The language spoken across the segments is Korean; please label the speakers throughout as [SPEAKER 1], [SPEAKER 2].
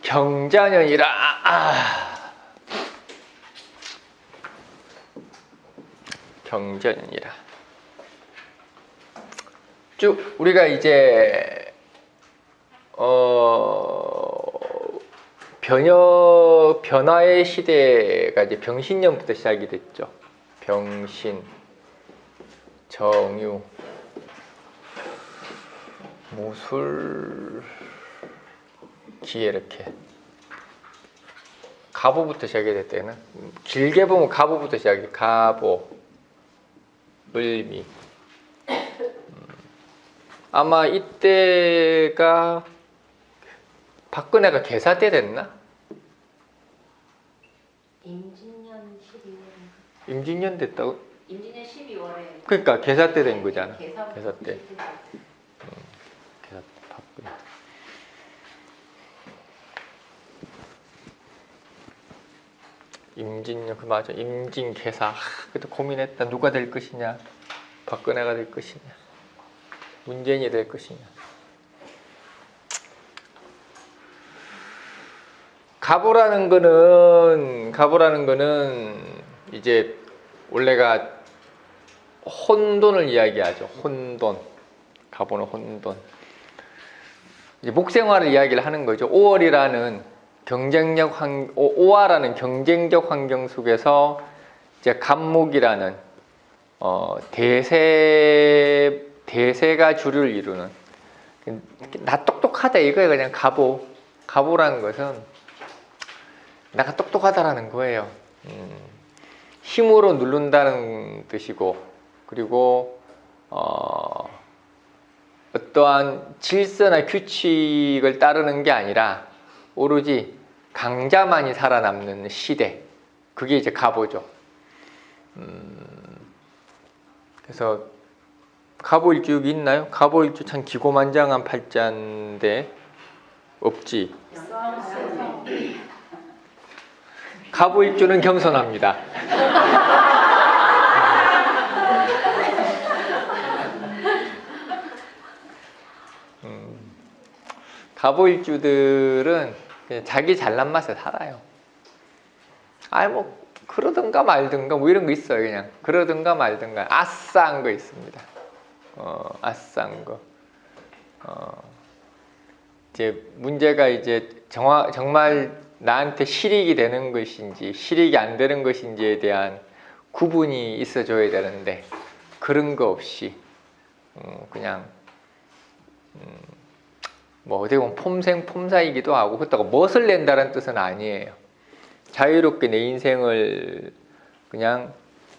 [SPEAKER 1] 경자년이라. 경자년이라. 쭉 우리가 이제 변화의 시대가 이제 병신년부터 시작이 됐죠. 병신, 정유, 무술, 기 이렇게 갑오부터 시작이 됐대는. 길게 보면 갑오부터 시작이. 갑오, 을미. 아마 이때가 박근혜가 개사 때 됐나?
[SPEAKER 2] 임진년 12월.
[SPEAKER 1] 임진년 됐다고?
[SPEAKER 2] 임진년 12월에.
[SPEAKER 1] 그러니까 개사 때 된 거잖아.
[SPEAKER 2] 개사
[SPEAKER 1] 때. 개사 박근혜. 임진년 그 맞아. 임진 개사. 그때 고민했다. 누가 될 것이냐? 박근혜가 될 것이냐? 문재인이 될 것이냐? 갑오라는 거는 이제 원래가 혼돈을 이야기하죠. 혼돈. 갑오는 혼돈. 이제 목생활을 이야기를 하는 거죠. 5월이라는 오화라는 경쟁적 환경 속에서 이제 갑목이라는 대세가 주를 이루는. 나 똑똑하다 이거예요. 그냥 갑오라는 것은 내가 똑똑하다라는 거예요. 힘으로 누른다는 뜻이고, 그리고 어떠한 질서나 규칙을 따르는 게 아니라 오로지 강자만이 살아남는 시대. 그게 이제 갑오죠. 그래서 갑오일주 여기 있나요? 갑오일주 참 기고만장한 팔자인데 없지. 갑오일주는 겸손합니다. 갑오일주들은 그냥 자기 잘난 맛에 살아요. 아이 뭐 그러든가 말든가 뭐 이런 거 있어요. 그냥 그러든가 말든가 아싸한 거 있습니다. 아싸한 거. 이제 문제가 이제 정말 나한테 실익이 되는 것인지 실익이 안 되는 것인지에 대한 구분이 있어줘야 되는데 그런 거 없이 그냥 뭐 어떻게 보면 폼사이기도 하고 그렇다고 멋을 낸다는 뜻은 아니에요. 자유롭게 내 인생을 그냥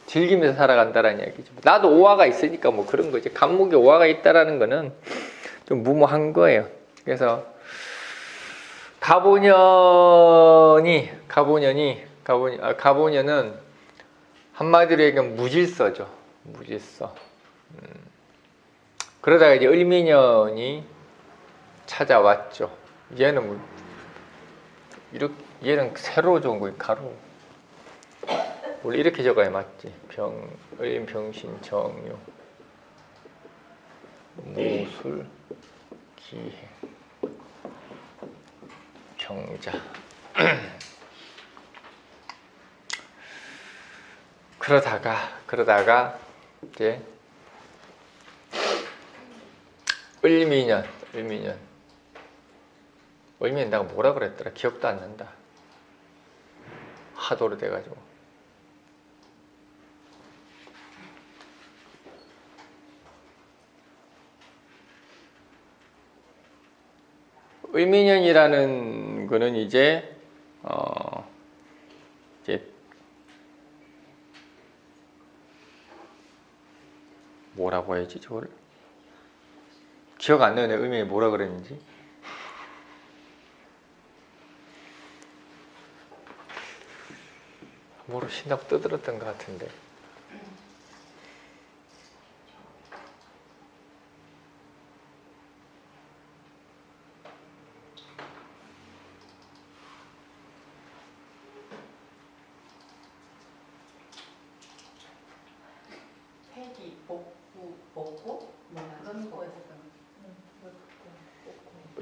[SPEAKER 1] 즐기면서 살아간다는 이야기죠. 나도 오화가 있으니까 뭐 그런 거지. 갑목에 오화가 있다라는 거는 좀 무모한 거예요. 그래서 갑오년은 한마디로 얘기하면 무질서죠. 무질서. 그러다가 이제 을미년이 찾아왔죠. 얘는 얘는 세로 적은 거예요. 가로. 원래 이렇게 적어야 맞지. 을, 병신, 정유, 무술, 기해, 경자. 그러다가 이제 을미년 내가 뭐라 그랬더라. 기억도 안 난다. 하도 오래돼가지고. 을미년이라는 거는 이제 뭐라고 해야지 저거를? 기억 안 나요. 내가 을미년이 뭐라 그랬는지. 뭐로 신다고 떠들었던 것 같은데.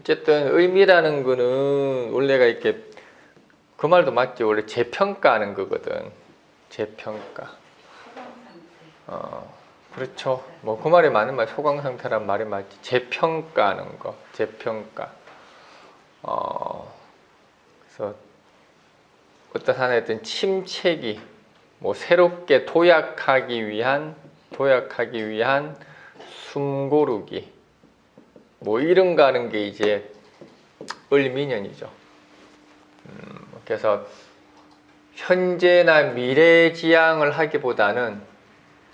[SPEAKER 1] 어쨌든 의미라는 거는 원래가 이렇게 그 말도 맞지. 원래 재평가하는 거거든. 재평가. 그렇죠. 뭐 그 말이 맞는 말, 소강 상태란 말이 맞지. 재평가하는 거, 재평가. 그래서 어떤 하나의 어떤 침체기, 뭐 새롭게 도약하기 위한 숨고르기, 뭐 이런 거 하는 게 이제 을미년이죠. 그래서 현재나 미래지향을 하기보다는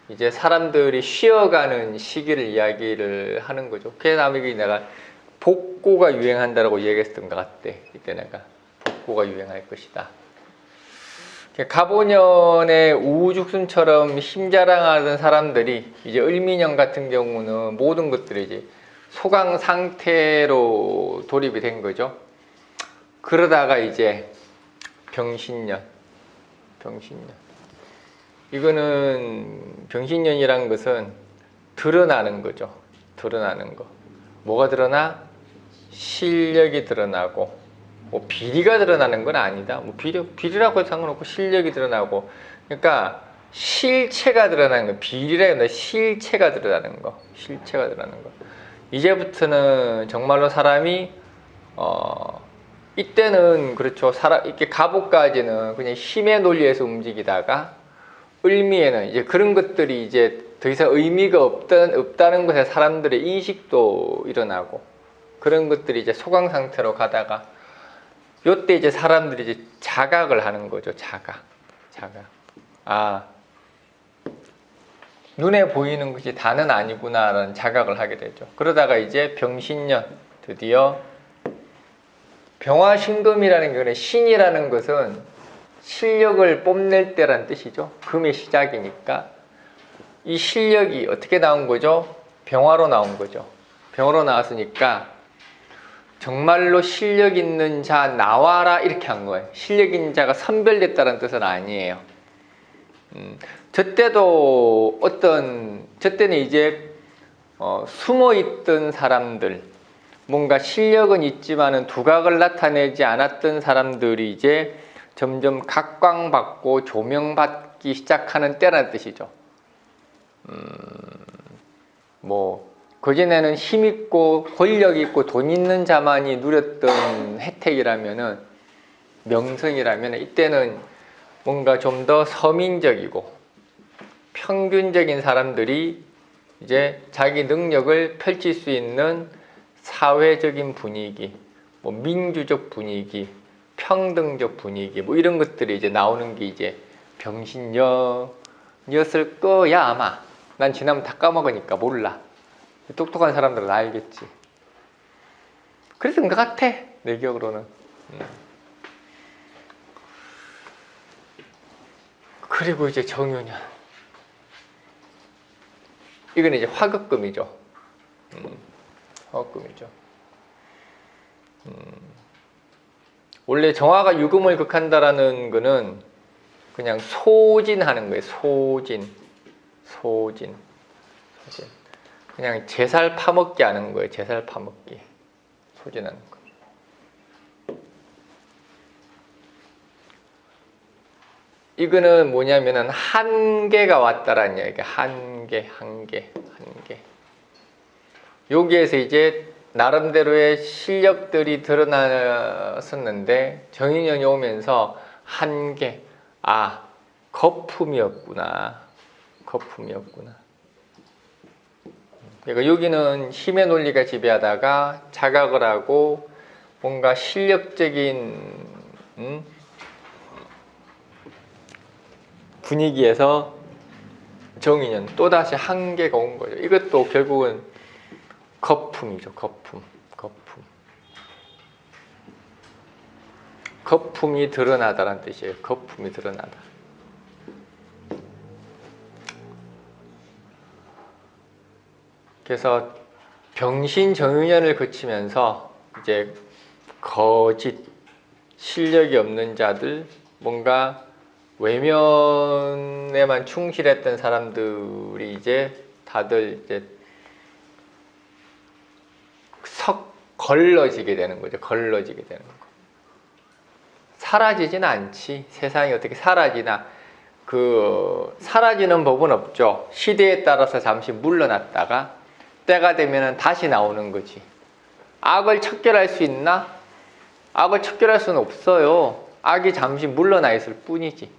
[SPEAKER 1] 이제 사람들이 쉬어가는 시기를 이야기를 하는 거죠. 그래서 내가 복고가 유행한다라고 얘기했던 것 같대. 이때 내가 복고가 유행할 것이다. 갑오년의 우후죽순처럼 힘자랑하던 사람들이 이제 을미년 같은 경우는 모든 것들이 이제 소강 상태로 돌입이 된 거죠. 그러다가 이제 병신년. 이거는 병신년이란 것은 드러나는 거죠. 드러나는 거. 뭐가 드러나? 실력이 드러나고, 뭐 비리가 드러나는 건 아니다. 뭐 비리라고 해도 상관없고 실력이 드러나고, 그러니까 실체가 드러나는 거. 비리라기보다 실체가 드러나는 거. 실체가 드러나는 거. 이제부터는 정말로 사람이 이때는 그렇죠. 이렇게 갑오까지는 그냥 힘의 논리에서 움직이다가 을미에는 이제 그런 것들이 이제 더 이상 의미가 없다는 것에 사람들의 인식도 일어나고 그런 것들이 이제 소강 상태로 가다가 요때 이제 사람들이 이제 자각을 하는 거죠. 자각. 아, 눈에 보이는 것이 다는 아니구나라는 자각을 하게 되죠. 그러다가 이제 병신년, 드디어 병화신금이라는 게 신이라는 것은 실력을 뽐낼 때란 뜻이죠. 금의 시작이니까 이 실력이 어떻게 나온 거죠? 병화로 나온 거죠. 병화로 나왔으니까 정말로 실력 있는 자 나와라 이렇게 한 거예요. 실력 있는 자가 선별됐다는 뜻은 아니에요. 저때는 이제 숨어있던 사람들, 뭔가 실력은 있지만은 두각을 나타내지 않았던 사람들이 이제 점점 각광받고 조명받기 시작하는 때라는 뜻이죠. 뭐 그전에는 힘 있고 권력 있고 돈 있는 자만이 누렸던 혜택이라면은 명성이라면 이때는 뭔가 좀 더 서민적이고 평균적인 사람들이 이제 자기 능력을 펼칠 수 있는 사회적인 분위기, 뭐 민주적 분위기, 평등적 분위기, 뭐 이런 것들이 이제 나오는 게 이제 병신년이었을 거야 아마. 난 지나면 다 까먹으니까 몰라. 똑똑한 사람들은 알겠지. 그랬던 것 같아 내 기억으로는. 그리고 이제 정유년. 이건 이제 화급금이죠. 화급금이죠. 원래 정화가 유금을 극한다라는 거는 그냥 소진하는 거예요. 소진. 그냥 제살 파먹기 하는 거예요. 제살 파먹기. 소진하는 거. 이거는 뭐냐면은 한계가 왔다라는 이야기야. 한계. 여기에서 이제 나름대로의 실력들이 드러났었는데 정인연이 오면서 한계, 거품이었구나. 그러니까 여기는 힘의 논리가 지배하다가 자각을 하고 뭔가 실력적인 분위기에서 정인연 또다시 한계가 온 거죠. 이것도 결국은 거품이죠. 거품이 드러나다라는 뜻이에요. 거품이 드러나다. 그래서 병신 정유년을 거치면서 이제 거짓, 실력이 없는 자들, 뭔가 외면에만 충실했던 사람들이 이제 다들 이제 걸러지게 되는 거죠. 걸러지게 되는 거. 사라지진 않지. 세상이 어떻게 사라지나. 사라지는 법은 없죠. 시대에 따라서 잠시 물러났다가 때가 되면 다시 나오는 거지. 악을 척결할 수 있나? 악을 척결할 수는 없어요. 악이 잠시 물러나 있을 뿐이지.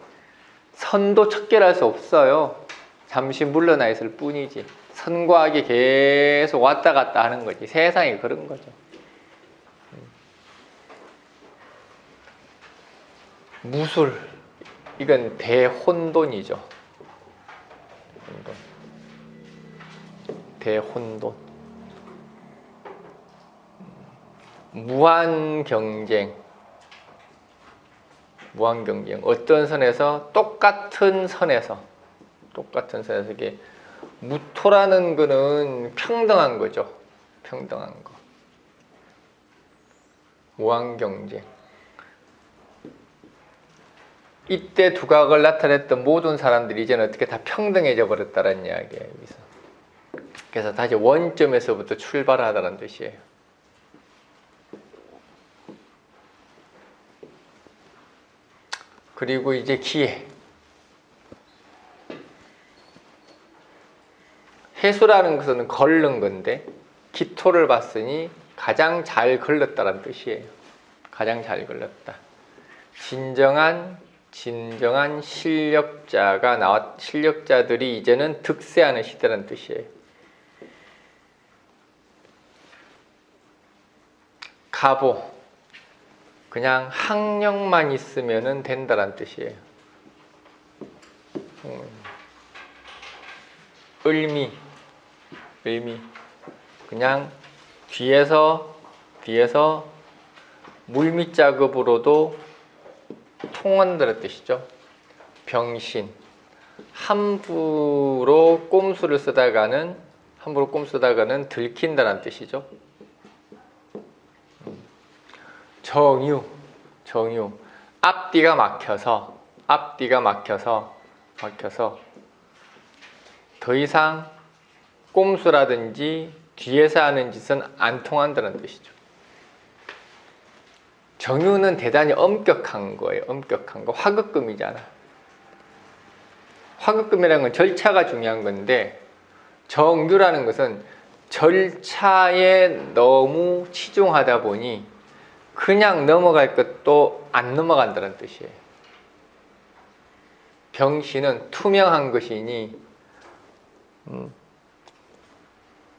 [SPEAKER 1] 선도 척결할 수 없어요. 잠시 물러나 있을 뿐이지. 선과 악이 계속 왔다 갔다 하는 거지. 세상이 그런 거죠. 무술, 이건 대혼돈이죠. 혼돈. 대혼돈. 무한경쟁. 무한경쟁. 어떤 선에서 똑같은 선에서 이게 무토라는 거는 평등한 거죠. 평등한 거. 무한경쟁. 이때 두각을 나타냈던 모든 사람들이 이제는 어떻게 다 평등해져 버렸다는 이야기예요. 여기서. 그래서 다시 원점에서부터 출발하다는 뜻이에요. 그리고 이제 기회. 해수라는 것은 걸른 건데 기토를 봤으니 가장 잘 걸렀다는 뜻이에요. 가장 잘 걸렀다. 진정한 실력자들이 이제는 득세하는 시대라는 뜻이에요. 가보. 그냥 학력만 있으면 된다는 뜻이에요. 을미. 그냥 뒤에서 물밑작업으로도 통한다는 뜻이죠. 병신. 함부로 꼼수를 쓰다가는 들킨다는 뜻이죠. 정유. 앞뒤가 막혀서 더 이상 꼼수라든지 뒤에서 하는 짓은 안 통한다는 뜻이죠. 정유는 대단히 엄격한 거예요. 엄격한 거. 화급금이잖아. 화급금이라는 건 절차가 중요한 건데 정유라는 것은 절차에 너무 치중하다 보니 그냥 넘어갈 것도 안 넘어간다는 뜻이에요. 병신은 투명한 것이니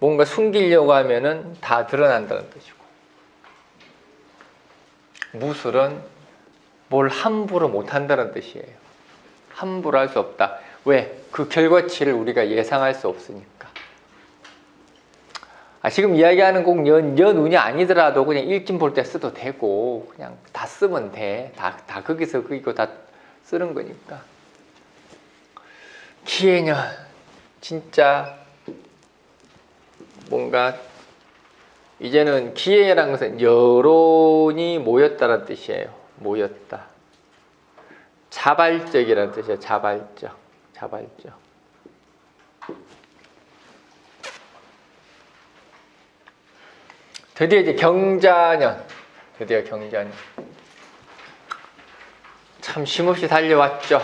[SPEAKER 1] 뭔가 숨기려고 하면은 다 드러난다는 뜻이고, 무술은 뭘 함부로 못한다는 뜻이에요. 함부로 할 수 없다. 왜? 그 결과치를 우리가 예상할 수 없으니까. 지금 이야기하는 꼭 연운이 아니더라도 그냥 일진 볼 때 써도 되고 그냥 다 쓰면 돼. 다 거기서 그거 다 쓰는 거니까. 기해년 진짜 뭔가 이제는 기해라는 것은 여론이 모였다는 뜻이에요. 모였다. 자발적이라는 뜻이에요. 자발적. 드디어 이제 경자년. 참 쉼없이 달려왔죠.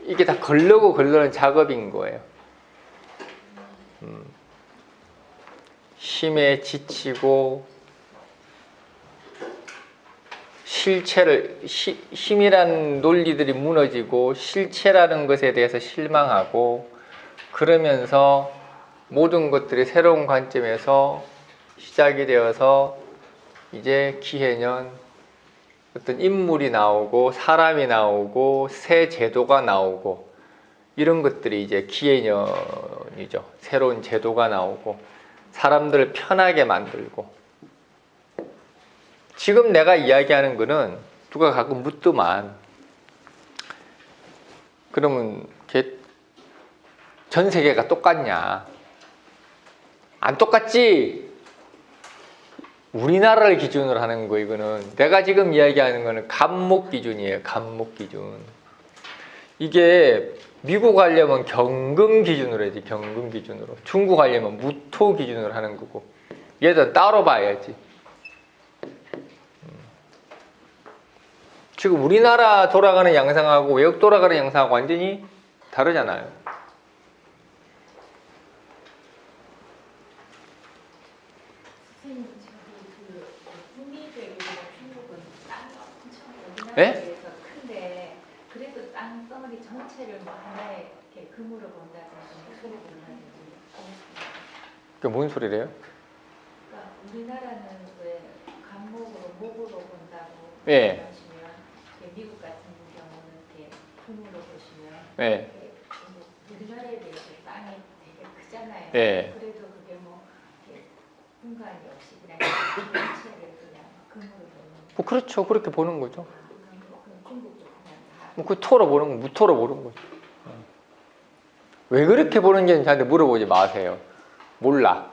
[SPEAKER 1] 이게 다 걸르는 작업인 거예요. 힘에 지치고 힘이라는 논리들이 무너지고 실체라는 것에 대해서 실망하고 그러면서 모든 것들이 새로운 관점에서 시작이 되어서 이제 기해년 어떤 인물이 나오고 사람이 나오고 새 제도가 나오고 이런 것들이 이제 기해년이죠. 새로운 제도가 나오고 사람들을 편하게 만들고. 지금 내가 이야기하는 거는 누가 가끔 묻더만 그러면 전 세계가 똑같냐? 안 똑같지? 우리나라를 기준으로 하는 거. 이거는 내가 지금 이야기하는 거는 간목 기준이에요. 간목 기준. 이게 미국 가려면 경금 기준으로 해야지. 경금 기준으로. 중국 가려면 무토 기준으로 하는 거고. 얘들은 따로 봐야지. 지금 우리나라 돌아가는 양상하고 외국 돌아가는 양상하고 완전히 다르잖아요.
[SPEAKER 3] 선생님, 저기 북미 대륙이나 중국은 땅이 엄청
[SPEAKER 1] 네?
[SPEAKER 3] 우리나라에 비해서 큰데 그래도 땅덩어리 전체를 뭐 하나의 이렇게 금으로 본다든지 소리 본다든지.
[SPEAKER 1] 그게 뭔 소리래요?
[SPEAKER 3] 그러니까 우리나라는 왜 간목으로 목으로 본다고
[SPEAKER 1] 예.
[SPEAKER 3] 하시면 미국 같은 경우는 이렇게 금으로 보시면
[SPEAKER 1] 네.
[SPEAKER 3] 우리나라에 비해서 땅이 되게 크잖아요.
[SPEAKER 1] 예.
[SPEAKER 3] 그래도 그게 뭐 이렇게 분간이 없이 그냥 전체를 그냥 금으로 보는.
[SPEAKER 1] 뭐 그렇죠. 그렇게 보는 거죠.
[SPEAKER 3] 중국도 그냥 다.
[SPEAKER 1] 뭐 그 토로 보는 거, 무토로 보는 거죠. 왜 그렇게 보는지는 저한테 물어보지 마세요. 몰라.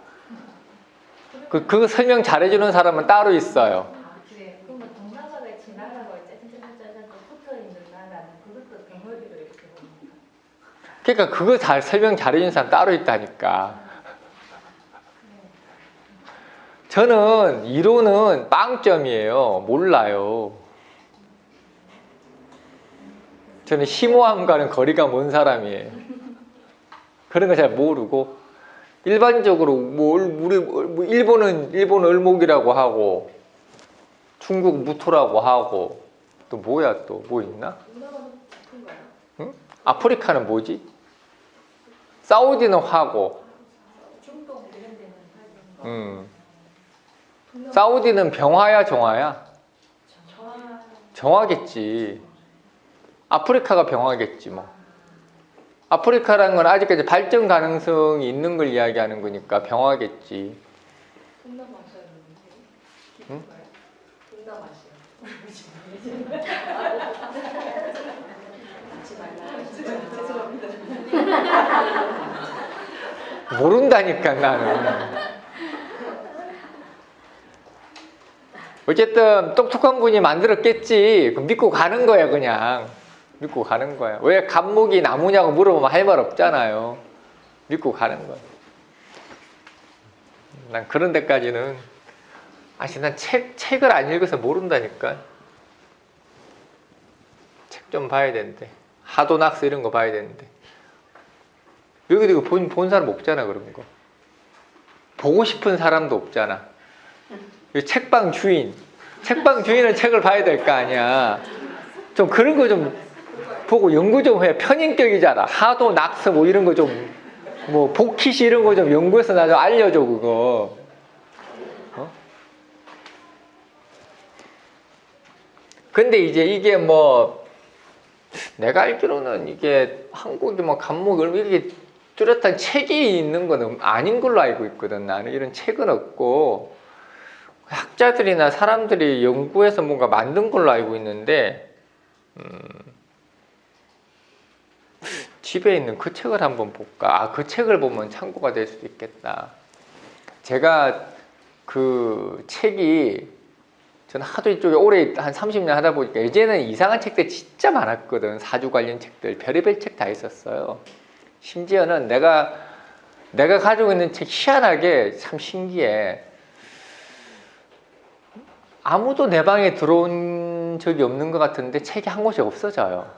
[SPEAKER 1] 그거 설명 잘해주는 사람은 따로 있어요.
[SPEAKER 3] 아, 그래. 그러면 동남아가 지나라고 짜잔짜잔짜잔 붙어 있는 나라는 그것도 덩어리로 이렇게 봅니까?
[SPEAKER 1] 그러니까 그거 잘 설명 잘해주는 사람 따로 있다니까. 저는 이론은 빵점이에요. 몰라요. 저는 심오함과는 거리가 먼 사람이에요. 그런 거 잘 모르고 일반적으로 우리 일본은 일본 을목이라고 하고 중국 무토라고 하고 또 뭐야 또 뭐 있나?
[SPEAKER 3] 동남아는 큰가요?
[SPEAKER 1] 응? 아프리카는 뭐지? 사우디는 화고,
[SPEAKER 3] 중동 이런 데는
[SPEAKER 1] 사우디는 병화야 정화야?
[SPEAKER 3] 정화.
[SPEAKER 1] 정화겠지. 아프리카가 병화겠지 뭐. 아프리카라는 건 아직까지 발전 가능성이 있는 걸 이야기하는 거니까 병화겠지.
[SPEAKER 3] 동남아시아는
[SPEAKER 1] 응?
[SPEAKER 3] 동남아시아. 하지 말라.
[SPEAKER 1] 모른다니까 나는. 어쨌든 똑똑한 분이 만들었겠지. 그럼 믿고 가는 거야 그냥. 믿고 가는 거야. 왜 간목이 나무냐고 물어보면 할 말 없잖아요. 믿고 가는 거야. 난 그런 데까지는 난 책을 안 읽어서 모른다니까. 책 좀 봐야 되는데. 하도낙스 이런 거 봐야 되는데. 여기도 이거 본 사람 없잖아 그런 거. 보고 싶은 사람도 없잖아. 책방 주인은 책을 봐야 될 거 아니야. 좀 그런 거 좀 보고 연구 좀 해. 편인격이잖아. 하도 낙서 뭐 이런 거 좀 뭐 복희시 이런 거 좀 연구해서 나 좀 알려줘 그거. 근데 이제 이게 뭐 내가 알기로는 이게 한국이 뭐 간목 이게 뚜렷한 책이 있는 건 아닌 걸로 알고 있거든. 나는 이런 책은 없고 학자들이나 사람들이 연구해서 뭔가 만든 걸로 알고 있는데 집에 있는 그 책을 한번 볼까? 그 책을 보면 참고가 될 수도 있겠다. 제가 그 책이 저는 하도 이쪽에 오래 한 30년 하다 보니까 예전에는 이상한 책들 진짜 많았거든. 사주 관련 책들 별의별 책 다 있었어요. 심지어는 내가 가지고 있는 책 희한하게 참 신기해. 아무도 내 방에 들어온 적이 없는 것 같은데 책이 한 곳이 없어져요.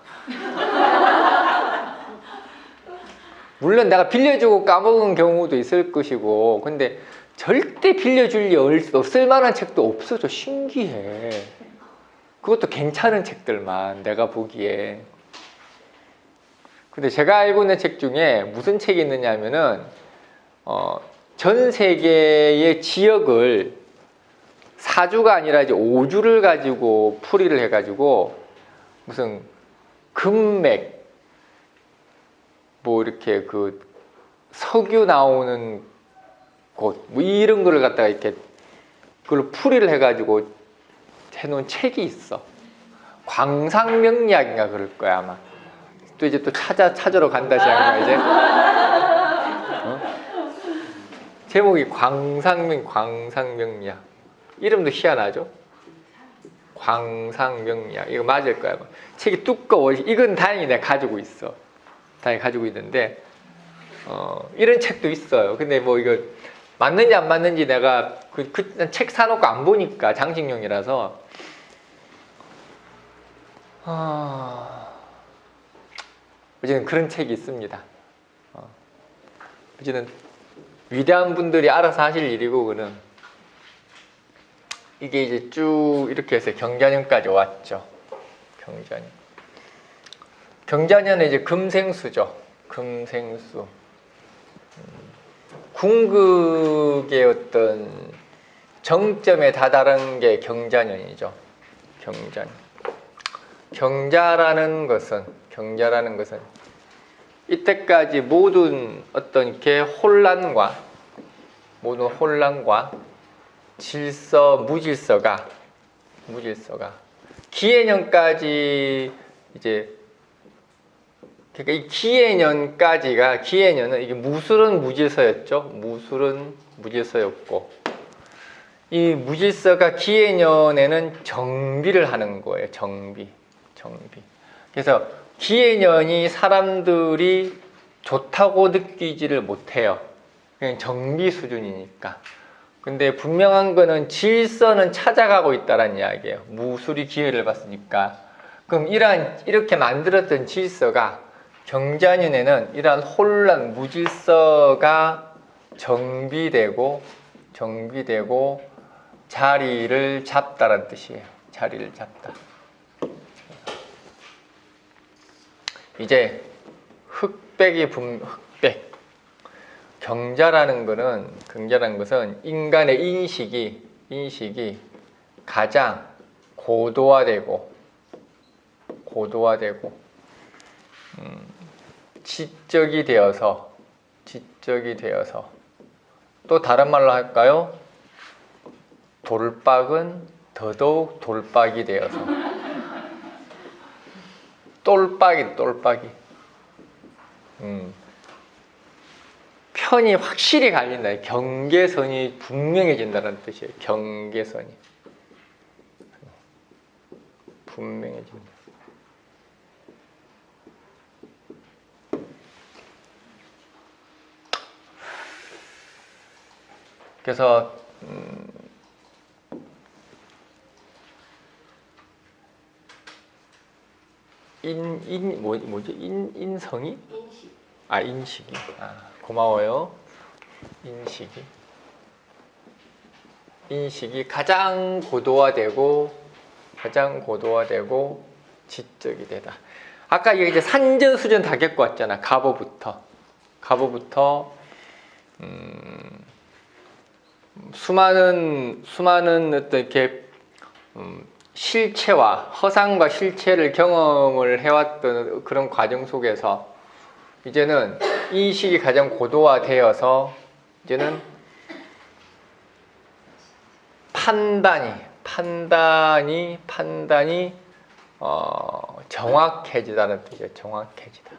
[SPEAKER 1] 물론 내가 빌려주고 까먹은 경우도 있을 것이고 근데 절대 빌려줄 리 없을 만한 책도 없어져. 신기해. 그것도 괜찮은 책들만 내가 보기에. 근데 제가 알고 있는 책 중에 무슨 책이 있느냐 하면은 전 세계의 지역을 사주가 아니라 이제 오주를 가지고 풀이를 해가지고 무슨 금맥 뭐 이렇게 그 석유 나오는 곳 뭐 이런 거를 갖다가 이렇게 그걸 풀이를 해가지고 해놓은 책이 있어. 광상명리학인가 그럴 거야 아마. 또 이제 또 찾으러 간다 시작한 거야 이제. 제목이 광상명리학. 이름도 희한하죠? 광상명리학. 이거 맞을 거야. 책이 두꺼워. 이건 다행히 내가 가지고 있어. 다행히 가지고 있는데 이런 책도 있어요. 근데 뭐 이거 맞는지 안 맞는지 내가 그 책 사놓고 안 보니까 장식용이라서 어쨌든 그런 책이 있습니다. 어쨌든 위대한 분들이 알아서 하실 일이고, 그는 이게 이제 쭉 이렇게 해서 경자년까지 왔죠. 경자년. 경자년은 이제 금생수죠. 금생수. 궁극의 어떤 정점에 다다른 게 경자년이죠. 경자년. 경자라는 것은 이때까지 모든 어떤 게 모든 혼란과 질서, 무질서가 기해년까지 이제, 그러니까 이 기해년은 이게 무술은 무질서였죠. 무술은 무질서였고, 이 무질서가 기해년에는 정비를 하는 거예요. 정비. 그래서 기해년이 사람들이 좋다고 느끼지를 못해요. 그냥 정비 수준이니까. 근데 분명한 거는 질서는 찾아가고 있다는 이야기예요. 무술이 기회를 봤으니까. 그럼 이렇게 만들었던 질서가 경자년에는 이러한 혼란, 무질서가 정비되고 자리를 잡다라는 뜻이에요. 자리를 잡다. 이제 흑백. 경자라는 것은 인간의 인식이 가장 고도화되고 지적이 되어서 또 다른 말로 할까요? 돌박은 더더욱 돌박이 되어서 똘박이. 편이 확실히 갈린다. 경계선이 분명해진다는 뜻이에요. 경계선이 분명해진다. 그래서 인성이? 인식이. 고마워요. 인식이 가장 고도화되고 지적이 되다. 아까 이제 산전수전 다 겪고 왔잖아. 갑오부터 수많은 어떤 이렇게 실체와 허상과 실체를 경험을 해왔던 그런 과정 속에서 이제는 인식이 가장 고도화되어서 이제는 판단이 정확해지다는 뜻이에요. 정확해지다.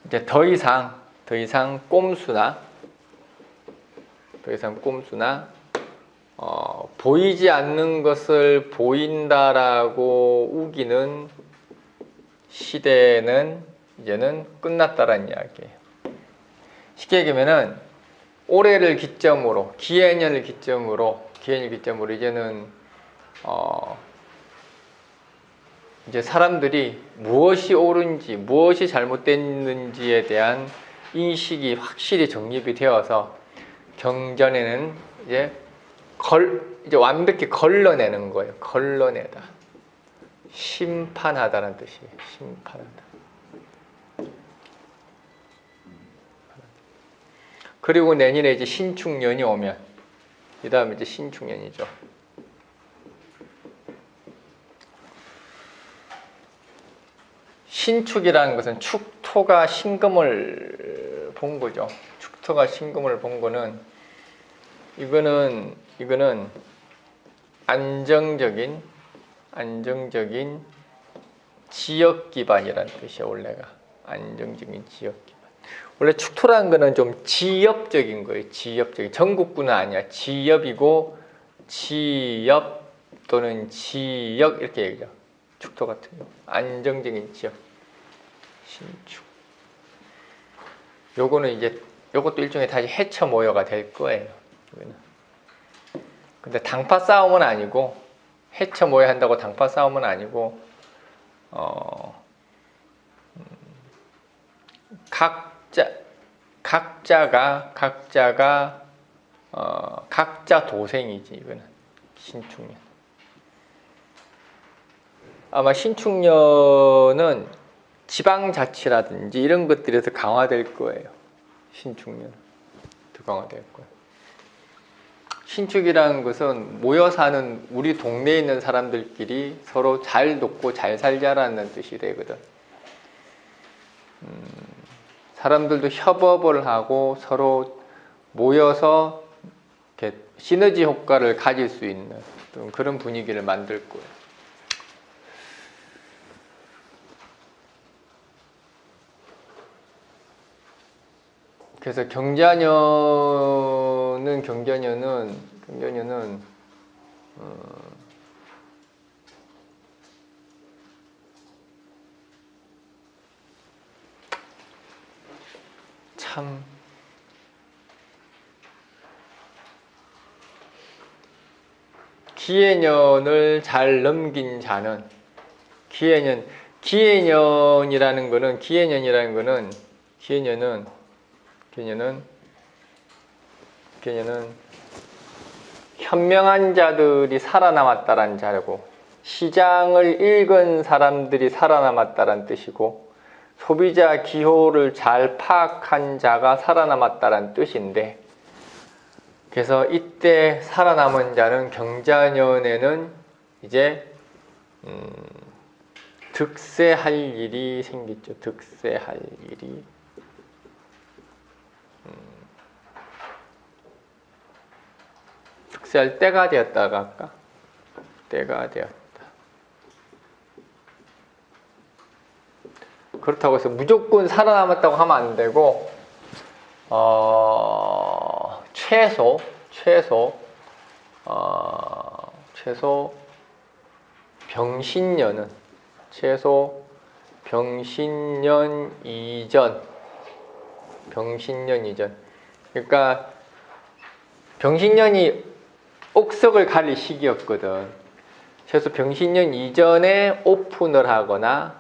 [SPEAKER 1] 이제 더 이상 꼼수나 보이지 않는 것을 보인다라고 우기는 시대는 이제는 끝났다라는 이야기예요. 쉽게 얘기하면은 올해를 기점으로 기해년을 기점으로 이제는 이제 사람들이 무엇이 옳은지 무엇이 잘못됐는지에 대한 인식이 확실히 정립이 되어서 경전에는 이제 완벽히 걸러내는 거예요. 걸러내다. 심판하다는 뜻이에요. 심판하다. 그리고 내년에 이제 신축년이 오면 이 다음에 이제 신축년이죠. 신축이라는 것은 축토가 신금을 본 거죠. 축토가 신금을 본 거는 이거는 안정적인 지역 기반이라는 뜻이에요. 원래가 안정적인 지역 기반. 원래 축토라는 거는 좀 지역적인 거예요. 지역적인 전국구는 아니야. 지역이고 지역 또는 지역 이렇게 얘기해요. 축토 같은 경우 안정적인 지역 신축. 요거는 이제 요것도 일종의 다시 해처 모여가 될 거예요. 이거는. 근데 당파 싸움은 아니고 해쳐 모여야 한다고 당파 싸움은 아니고 각자가 각자 도생이지. 이거는 신축년. 아마 신축년은 지방자치라든지 이런 것들에서 강화될 거예요. 신축년 더 강화될 거예요. 신축이라는 것은 모여 사는 우리 동네에 있는 사람들끼리 서로 잘 돕고 잘 살자라는 뜻이 되거든. 사람들도 협업을 하고 서로 모여서 이렇게 시너지 효과를 가질 수 있는 그런 분위기를 만들 거예요. 그래서 경자년은 참 기해년을 잘 넘긴 자는 기해년이라는 거는 현명한 자들이 살아남았다는 자고 시장을 읽은 사람들이 살아남았다는 뜻이고 소비자 기호를 잘 파악한 자가 살아남았다는 뜻인데, 그래서 이때 살아남은 자는 경자년에는 이제 득세할 일이 생기죠. 득세할 일이. 득세할 때가 되었다가 할까? 때가 되었다. 그렇다고 해서 무조건 살아남았다고 하면 안 되고, 최소 병신년 이전. 그러니까 병신년이 옥석을 가릴 시기였거든. 그래서 병신년 이전에 오픈을 하거나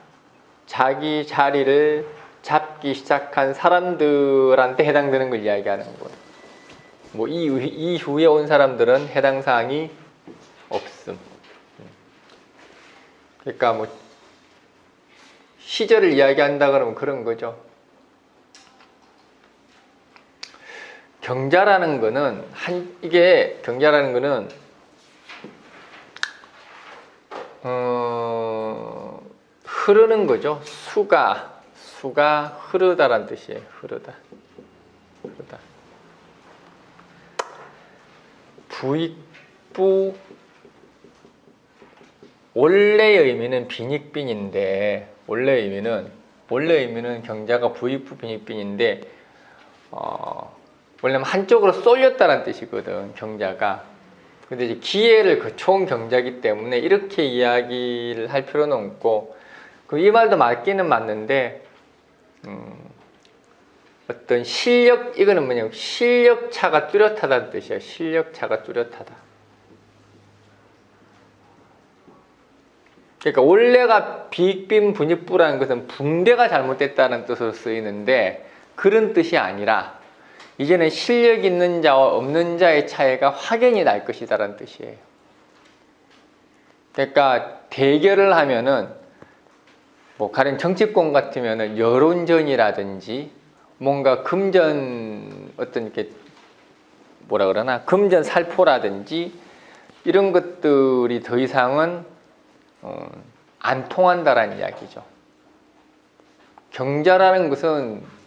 [SPEAKER 1] 자기 자리를 잡기 시작한 사람들한테 해당되는 걸 이야기하는 거예요. 뭐 이후에 온 사람들은 해당 사항이 없음. 그러니까 뭐 시절을 이야기한다 그러면 그런 거죠. 경자라는 거는 흐르는 거죠. 수가 흐르다란 뜻이에요. 흐르다. 부익부 원래의 의미는 빈익빈인데 원래 의미는 경자가 부익부 빈익빈인데 원래는 한쪽으로 쏠렸다는 뜻이거든. 경자가. 근데 이제 기회를 거쳐온 경자이기 때문에 이렇게 이야기를 할 필요는 없고, 이 말도 맞기는 맞는데 어떤 이거는 뭐냐면 실력차가 뚜렷하다는 뜻이에요. 실력차가 뚜렷하다. 그러니까 원래가 비익빈 분익부라는 것은 붕대가 잘못됐다는 뜻으로 쓰이는데 그런 뜻이 아니라 이제는 실력 있는 자와 없는 자의 차이가 확연히 날 것이다라는 뜻이에요. 그러니까 대결을 하면은 뭐 가령 정치권 같으면은 여론전이라든지 뭔가 금전 어떤 이렇게 금전 살포라든지 이런 것들이 더 이상은 안 통한다라는 이야기죠. 경자라는 것은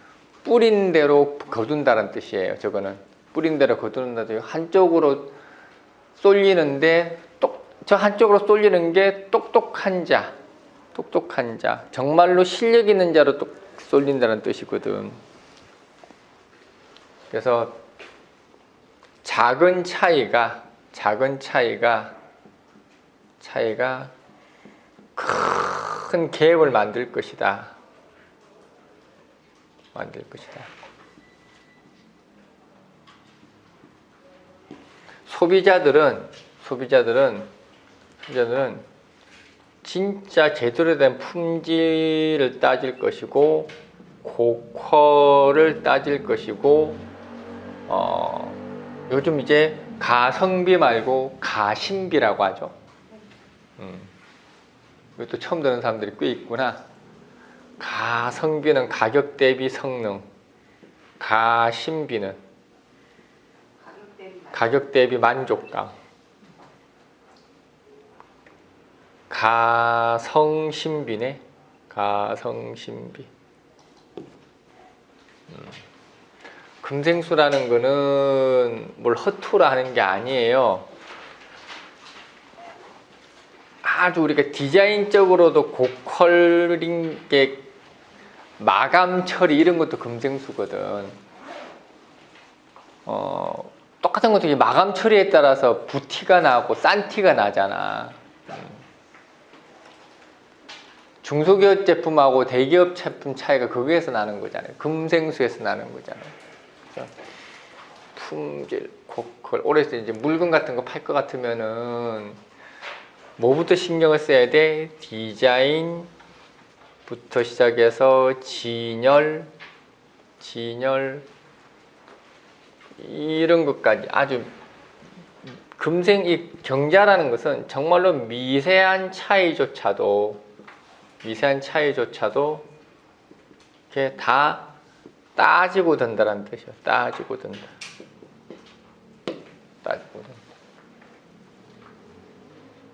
[SPEAKER 1] 뿌린 대로 거둔다는 뜻이에요. 저거는 뿌린 대로 거둔다는 뜻이에요. 한쪽으로 쏠리는데 저 한쪽으로 쏠리는 게 똑똑한 자, 정말로 실력 있는 자로 쏠린다는 뜻이거든. 그래서 작은 차이가 큰 갭을 만들 것이다. 소비자들은 이제는 진짜 제대로 된 품질을 따질 것이고 고퀄을 따질 것이고 요즘 이제 가성비 말고 가심비라고 하죠. 이것도 처음 듣는 사람들이 꽤 있구나. 가성비는 가격 대비 성능, 가심비는 가격 대비 만족감, 가성신비네. 가성신비. 금생수라는 거는 뭘 허투루 하는 게 아니에요. 아주 우리가 디자인적으로도 고퀄인 게 마감 처리 이런 것도 금생수거든. 똑같은 것도 마감 처리에 따라서 부티가 나고 싼 티가 나잖아. 중소기업 제품하고 대기업 제품 차이가 거기에서 나는 거잖아요. 금생수에서 나는 거잖아요. 그래서 품질, 고퀄. 올해서 이제 물건 같은 거 팔 것 같으면은 뭐부터 신경을 써야 돼? 디자인부터 시작해서 진열 이런 것까지 아주 이 경자라는 것은 정말로 미세한 차이조차도 이렇게 다 따지고 든다는 뜻이에요. 따지고 든다.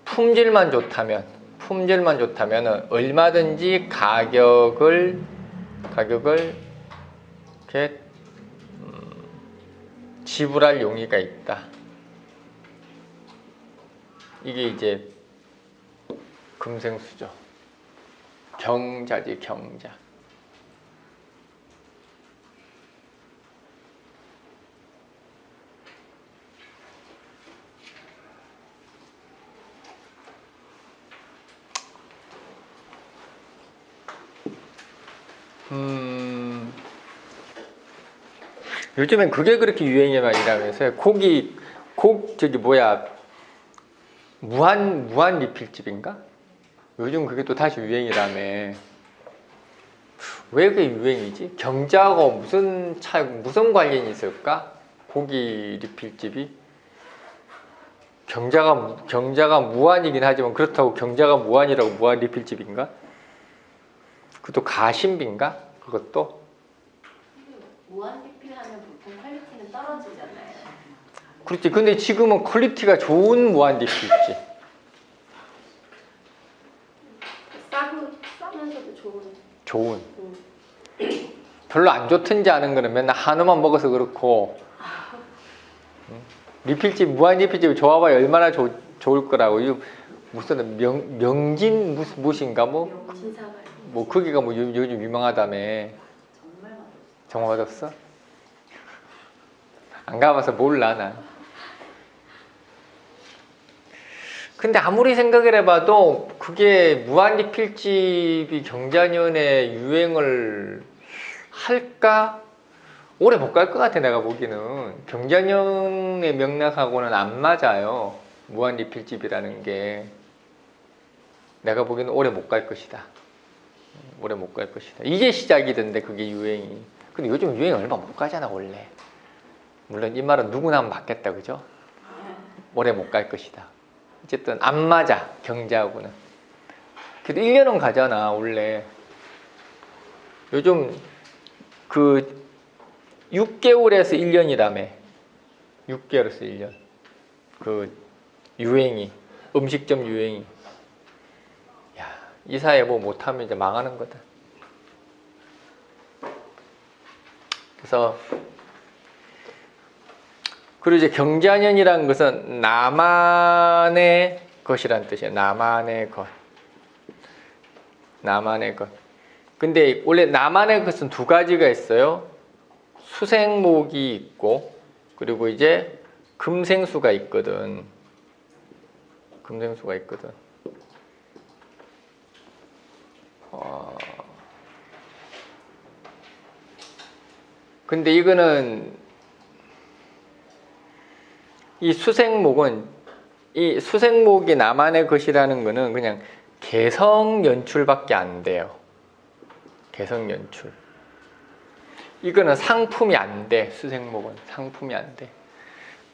[SPEAKER 1] 품질만 좋다면 얼마든지 가격을 이렇게 지불할 용의가 있다. 이게 이제 금생수죠. 경자지, 경자. 요즘엔 그게 그렇게 유행이라면서요. 무한 리필집인가? 요즘 그게 또 다시 유행이라며. 왜 그게 유행이지? 경자하고 무슨 관련이 있을까? 고기 리필집이? 경자가 무한이긴 하지만 그렇다고 경자가 무한이라고 무한 리필집인가? 그것도 가심비인가? 그것도?
[SPEAKER 2] 무한 리필하면 보통 퀄리티는 떨어지잖아요.
[SPEAKER 1] 그렇지. 근데 지금은 퀄리티가 좋은 무한 리필집.
[SPEAKER 2] 싸면서도
[SPEAKER 1] 좋은. 별로 안 좋든지 아는 거는 맨날 한우만 먹어서 그렇고 리필집, 무한 리필집이 좋아봐야 얼마나 좋을 거라고. 이거 무슨 명진 무엇인가 뭐 거기가 뭐 요즘 유명하다며. 정말 맛없어? 안 가봐서 몰라 난. 근데 아무리 생각을 해봐도 그게 무한 리필집이 경자년에 유행을 할까? 오래 못 갈 것 같아. 내가 보기에는 경자년의 맥락하고는 안 맞아요. 무한 리필집이라는 게 내가 보기에는 오래 못 갈 것이다. 오래 못 갈 것이다. 이제 시작이던데 그게 유행이. 근데 요즘 유행 얼마 못 가잖아 원래. 물론 이 말은 누구나 맞겠다, 그죠? 오래 못 갈 것이다. 어쨌든 안 맞아 경제하고는. 그래도 1년은 가잖아 원래. 요즘 그 6개월에서 1년이라며. 6개월에서 1년. 그 유행이, 음식점 유행이. 야, 이 사이에 뭐 못하면 이제 망하는 거다. 그래서 그리고 이제 경자년이라는 것은 나만의 것이란 뜻이에요. 나만의 것. 나만의 것. 근데 원래 나만의 것은 두 가지가 있어요. 수생목이 있고 그리고 이제 금생수가 있거든. 금생수가 있거든. 근데 이거는 이 수생목은 이 수생목이 나만의 것이라는 거는 그냥 개성 연출밖에 안 돼요. 개성 연출. 이거는 상품이 안 돼. 수생목은 상품이 안 돼.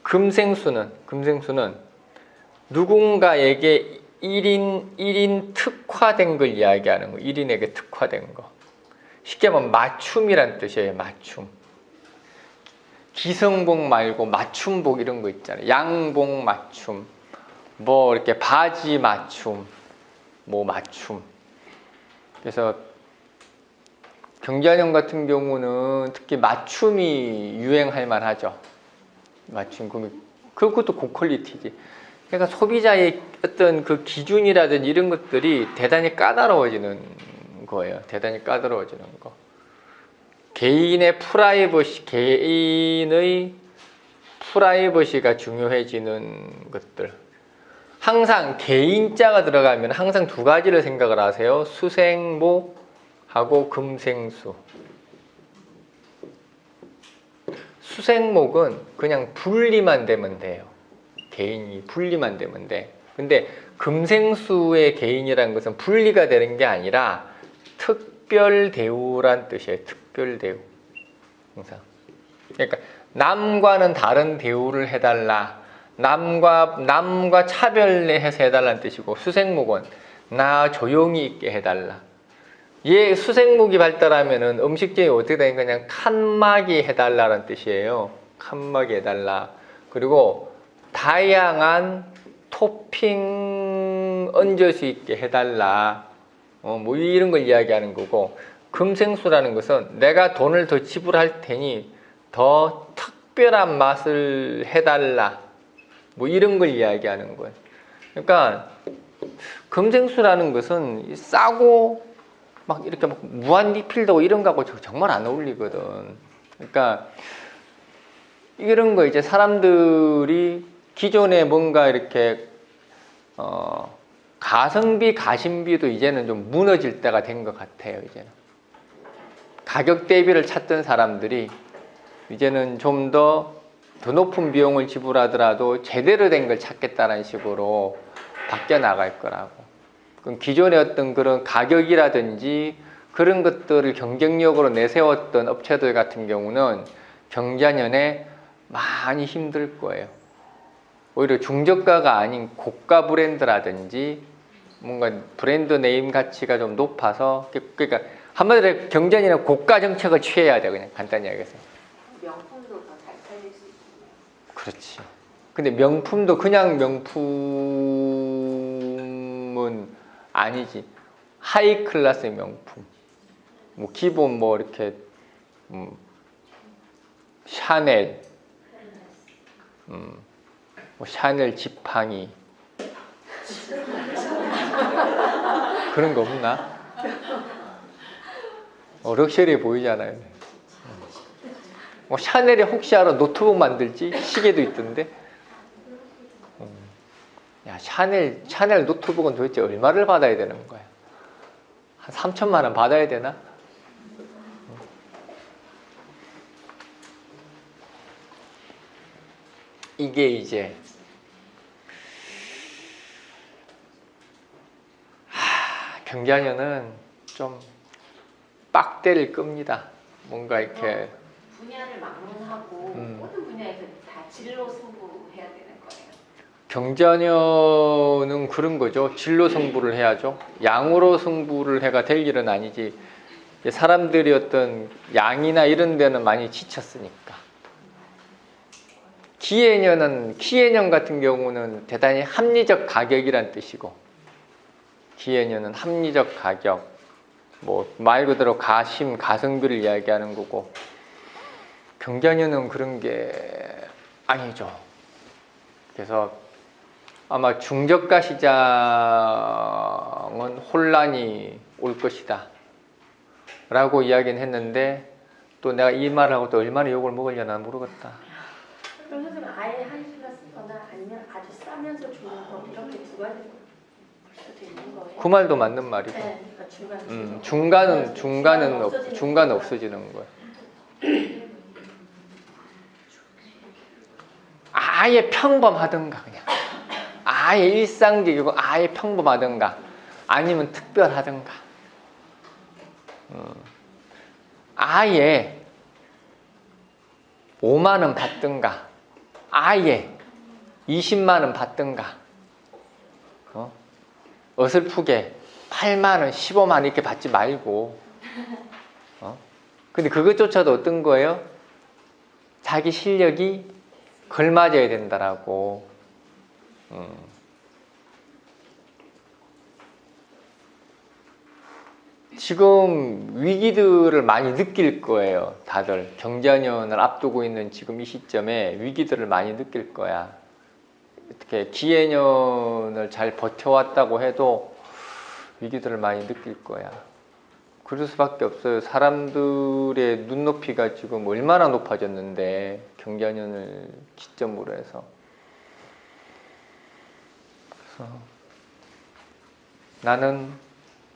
[SPEAKER 1] 금생수는 누군가에게 1인 특화된 걸 이야기하는 거. 1인에게 특화된 거. 쉽게 하면 맞춤이란 뜻이에요. 맞춤. 기성복 말고 맞춤복 이런 거 있잖아요. 양복 맞춤, 뭐 이렇게 바지 맞춤, 뭐 맞춤. 그래서 경자년 같은 경우는 특히 맞춤이 유행할 만하죠. 맞춤 그것도 고퀄리티지. 그러니까 소비자의 어떤 그 기준이라든지 이런 것들이 대단히 까다로워지는 거예요. 대단히 까다로워지는 거. 개인의 프라이버시가 중요해지는 것들. 항상 개인자가 들어가면 항상 두 가지를 생각을 하세요. 수생목하고 금생수. 수생목은 그냥 분리만 되면 돼요. 개인이 분리만 되면 돼. 근데 금생수의 개인이라는 것은 분리가 되는 게 아니라 특별 대우란 뜻이에요. 특별 대우. 항상. 그러니까 남과는 다른 대우를 해달라. 남과 차별해서 해달라는 뜻이고, 수생목은 나 조용히 있게 해달라. 얘 수생목이 발달하면은 음식점이 어떻게 되는 그냥 칸막이 해달라는 뜻이에요. 칸막이 해달라. 그리고 다양한 토핑 얹을 수 있게 해달라. 뭐 이런 걸 이야기하는 거고, 금생수라는 것은 내가 돈을 더 지불할 테니 더 특별한 맛을 해달라. 뭐 이런 걸 이야기하는 거예요. 그러니까 금생수라는 것은 싸고 막 이렇게 막 무한 리필되고 이런 거하고 정말 안 어울리거든. 그러니까 이런 거 이제 사람들이 기존에 뭔가 이렇게 가성비, 가심비도 이제는 좀 무너질 때가 된 것 같아요. 이제는 가격 대비를 찾던 사람들이 이제는 좀 더 높은 비용을 지불하더라도 제대로 된 걸 찾겠다는 식으로 바뀌어 나갈 거라고. 그럼 기존의 어떤 그런 가격이라든지 그런 것들을 경쟁력으로 내세웠던 업체들 같은 경우는 경자년에 많이 힘들 거예요. 오히려 중저가가 아닌 고가 브랜드라든지 뭔가 브랜드 네임 가치가 좀 높아서, 그러니까 한마디로 경자년에 고가 정책을 취해야 돼. 그냥 간단히 얘기해서.
[SPEAKER 2] 명품도 더 잘 팔릴 수 있잖아요.
[SPEAKER 1] 그렇지. 근데 명품도 그냥 명품은 아니지. 하이 클래스의 명품. 뭐 기본 뭐 이렇게 샤넬, 뭐 샤넬 지팡이 그런 거 없나? 럭셔리해 보이잖아요. 뭐 샤넬이 혹시 알아? 노트북 만들지? 시계도 있던데. 야, 샤넬 노트북은 도대체 얼마를 받아야 되는 거야? 한 3천만 원 받아야 되나? 이게 이제 경자년은 좀 빡대를 끕니다. 뭔가 이렇게
[SPEAKER 2] 분야를 막론하고 모든 분야에서 다 진로 승부해야 되는 거예요.
[SPEAKER 1] 경자년은 그런 거죠. 진로 승부를 해야죠. 양으로 승부를 해가 될 일은 아니지. 사람들이 어떤 양이나 이런 데는 많이 지쳤으니까. 기해년 같은 경우는 대단히 합리적 가격이란 뜻이고, 기해년은 합리적 가격, 뭐 말 그대로 가성비를 이야기하는 거고, 경자년은 그런 게 아니죠. 그래서 아마 중저가 시장은 혼란이 올 것이다 라고 이야기는 했는데, 또 내가 이 말을 하고 또 얼마나 욕을 먹으려나 모르겠다.
[SPEAKER 2] 그럼 선생님 아예 한시가 쓰거나 아니면 아주 싸면서 주는 거 이렇게 두 가지로 볼 수도 있는 거예요.
[SPEAKER 1] 그 말도 맞는 말이고,
[SPEAKER 2] 네, 그러니까
[SPEAKER 1] 중간은 없어지는 거예요. 아예 평범하든가 그냥 아예 일상적이고 아예 평범하든가 아니면 특별하든가 아예 5만 원 받든가 아예 20만 원 받든가 어설프게 8만 원, 15만 원 이렇게 받지 말고 근데 그것조차도 어떤 거예요? 자기 실력이 걸맞아야 된다라고 지금 위기들을 많이 느낄 거예요. 다들 경자년을 앞두고 있는 지금 이 시점에 위기들을 많이 느낄 거야. 어떻게 기해년을 잘 버텨왔다고 해도 위기들을 많이 느낄 거야. 그럴 수밖에 없어요. 사람들의 눈높이가 지금 얼마나 높아졌는데 경자년을 기점으로 해서. 그래서 나는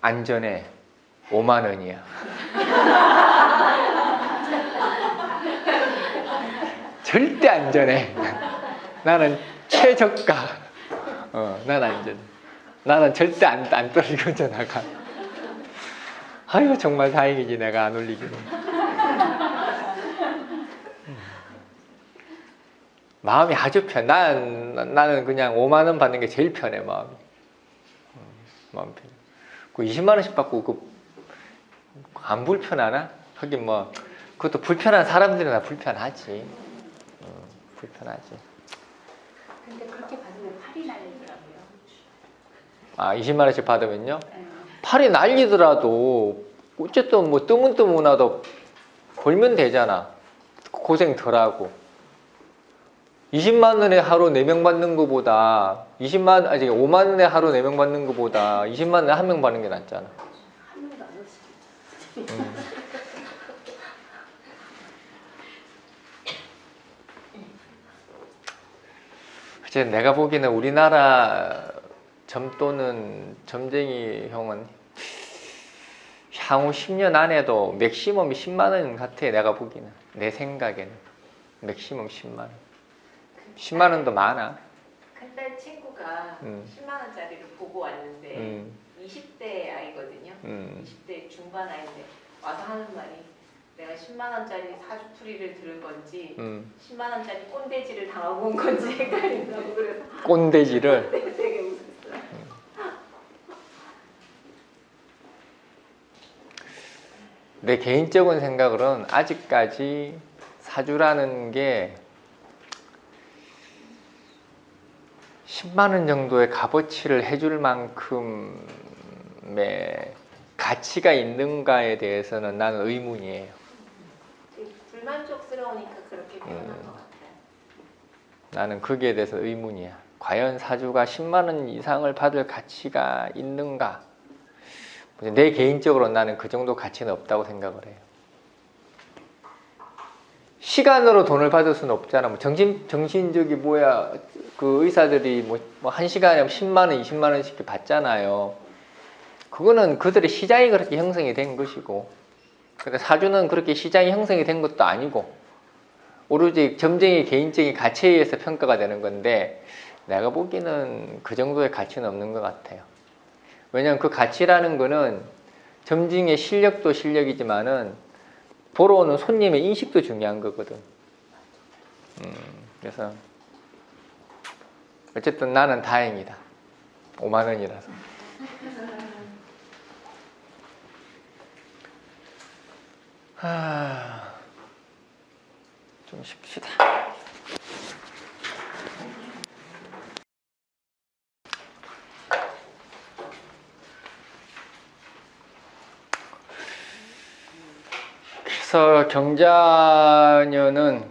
[SPEAKER 1] 안전해. 5만 원이야. 절대 안전해. 나는 최저가. 난 안전해. 나는 절대 안 떨리고 나가. 아유 정말 다행이지 내가 안 올리기로. 마음이 아주 나는 그냥 5만 원 받는 게 제일 편해 마음이. 마음 편해. 그 20만 원씩 받고 안 불편하나? 하긴 뭐 그것도 불편한 사람들이나 불편하지. 불편하지.
[SPEAKER 4] 근데 그렇게 받으면 팔이 날리더라고요.
[SPEAKER 1] 아 20만 원씩 받으면요? 팔이 날리더라도 어쨌든 뭐 뜨문뜨문하도 벌면 되잖아. 고생 덜하고. 20만 원에 하루 4명 받는 것보다 5만 원에 하루 4명 받는 것보다 20만 원에 1명 받는 게 낫잖아.
[SPEAKER 2] 한 명도 안 했어.
[SPEAKER 1] 이제 내가 보기에는 우리나라 점또는 점쟁이 형은 향후 10년 안에도 맥시멈이 10만 원 같아. 내가 보기에는 내 생각에는 맥시멈 10만 원. 10만 원도 많아.
[SPEAKER 5] 큰딸 친구가 10만 원짜리를 보고 왔는데 20대 아이거든요. 20대 중반 아이인데 와서 하는 말이 내가 10만 원짜리 사주풀이를 들은 건지 10만 원짜리 꼰대지를 당하고 온 건지 헷갈린다고 그래서
[SPEAKER 1] 꼰대지를.
[SPEAKER 5] 네, 되게 웃었어요.
[SPEAKER 1] 내 개인적인 생각으로는 아직까지 사주라는 게 10만 원 정도의 값어치를 해줄 만큼의 가치가 있는가에 대해서는 나는 의문이에요.
[SPEAKER 5] 되게 불만족스러우니까 그렇게 표현한 것 같아요.
[SPEAKER 1] 나는 거기에 대해서 의문이야. 과연 사주가 10만 원 이상을 받을 가치가 있는가? 내 개인적으로 나는 그 정도 가치는 없다고 생각을 해요. 시간으로 돈을 받을 수는 없잖아. 뭐 정신적이 뭐야. 그 의사들이 뭐 1시간에 10만 원, 20만 원씩 받잖아요. 그거는 그들의 시장이 그렇게 형성이 된 것이고, 그러니까 사주는 그렇게 시장이 형성이 된 것도 아니고, 오로지 점쟁이 개인적인 가치에 의해서 평가가 되는 건데, 내가 보기에는 그 정도의 가치는 없는 것 같아요. 왜냐하면 그 가치라는 거는 점쟁이의 실력도 실력이지만은 보러 오는 손님의 인식도 중요한 거거든. 그래서 어쨌든 나는 다행이다. 5만 원이라서. 좀 쉽시다. 그래서 경자년은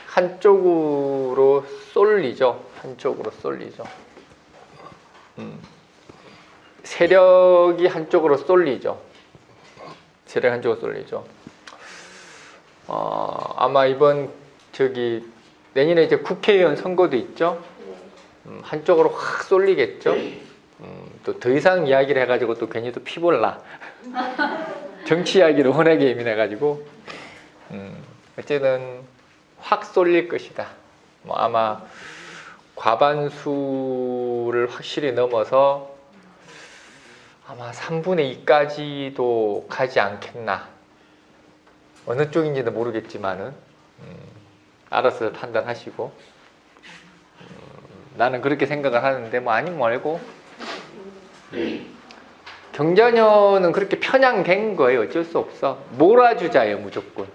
[SPEAKER 1] 한쪽으로 쏠리죠. 한쪽으로 쏠리죠. 세력이 한쪽으로 쏠리죠. 세력 한쪽으로 쏠리죠. 아마 이번 내년에 이제 국회의원 선거도 있죠. 한쪽으로 확 쏠리겠죠. 또 더 이상 이야기를 해가지고 또 괜히 또 피볼라. 정치 이야기를 워낙에 예민해가지고 어쨌든 확 쏠릴 것이다. 뭐 아마 과반수를 확실히 넘어서 아마 3분의 2까지도 가지 않겠나. 어느 쪽인지는 모르겠지만은 알아서 판단하시고 나는 그렇게 생각을 하는데 뭐 아니면 말고 경자년은 그렇게 편향된 거예요. 어쩔 수 없어. 몰아주자예요. 무조건.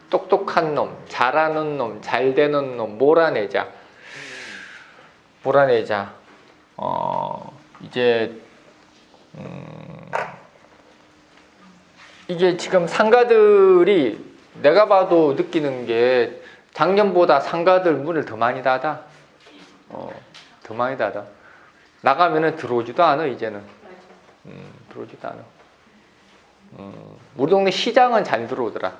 [SPEAKER 1] 똑똑한 놈, 잘하는 놈, 잘 되는 놈 몰아내자. 몰아내자. 이제 이게 지금 상가들이 내가 봐도 느끼는 게 작년보다 상가들 문을 더 많이 닫아. 더 많이 닫아. 나가면은 들어오지도 않아 이제는. 들어오지도 않아. 우리 동네 시장은 잘 들어오더라.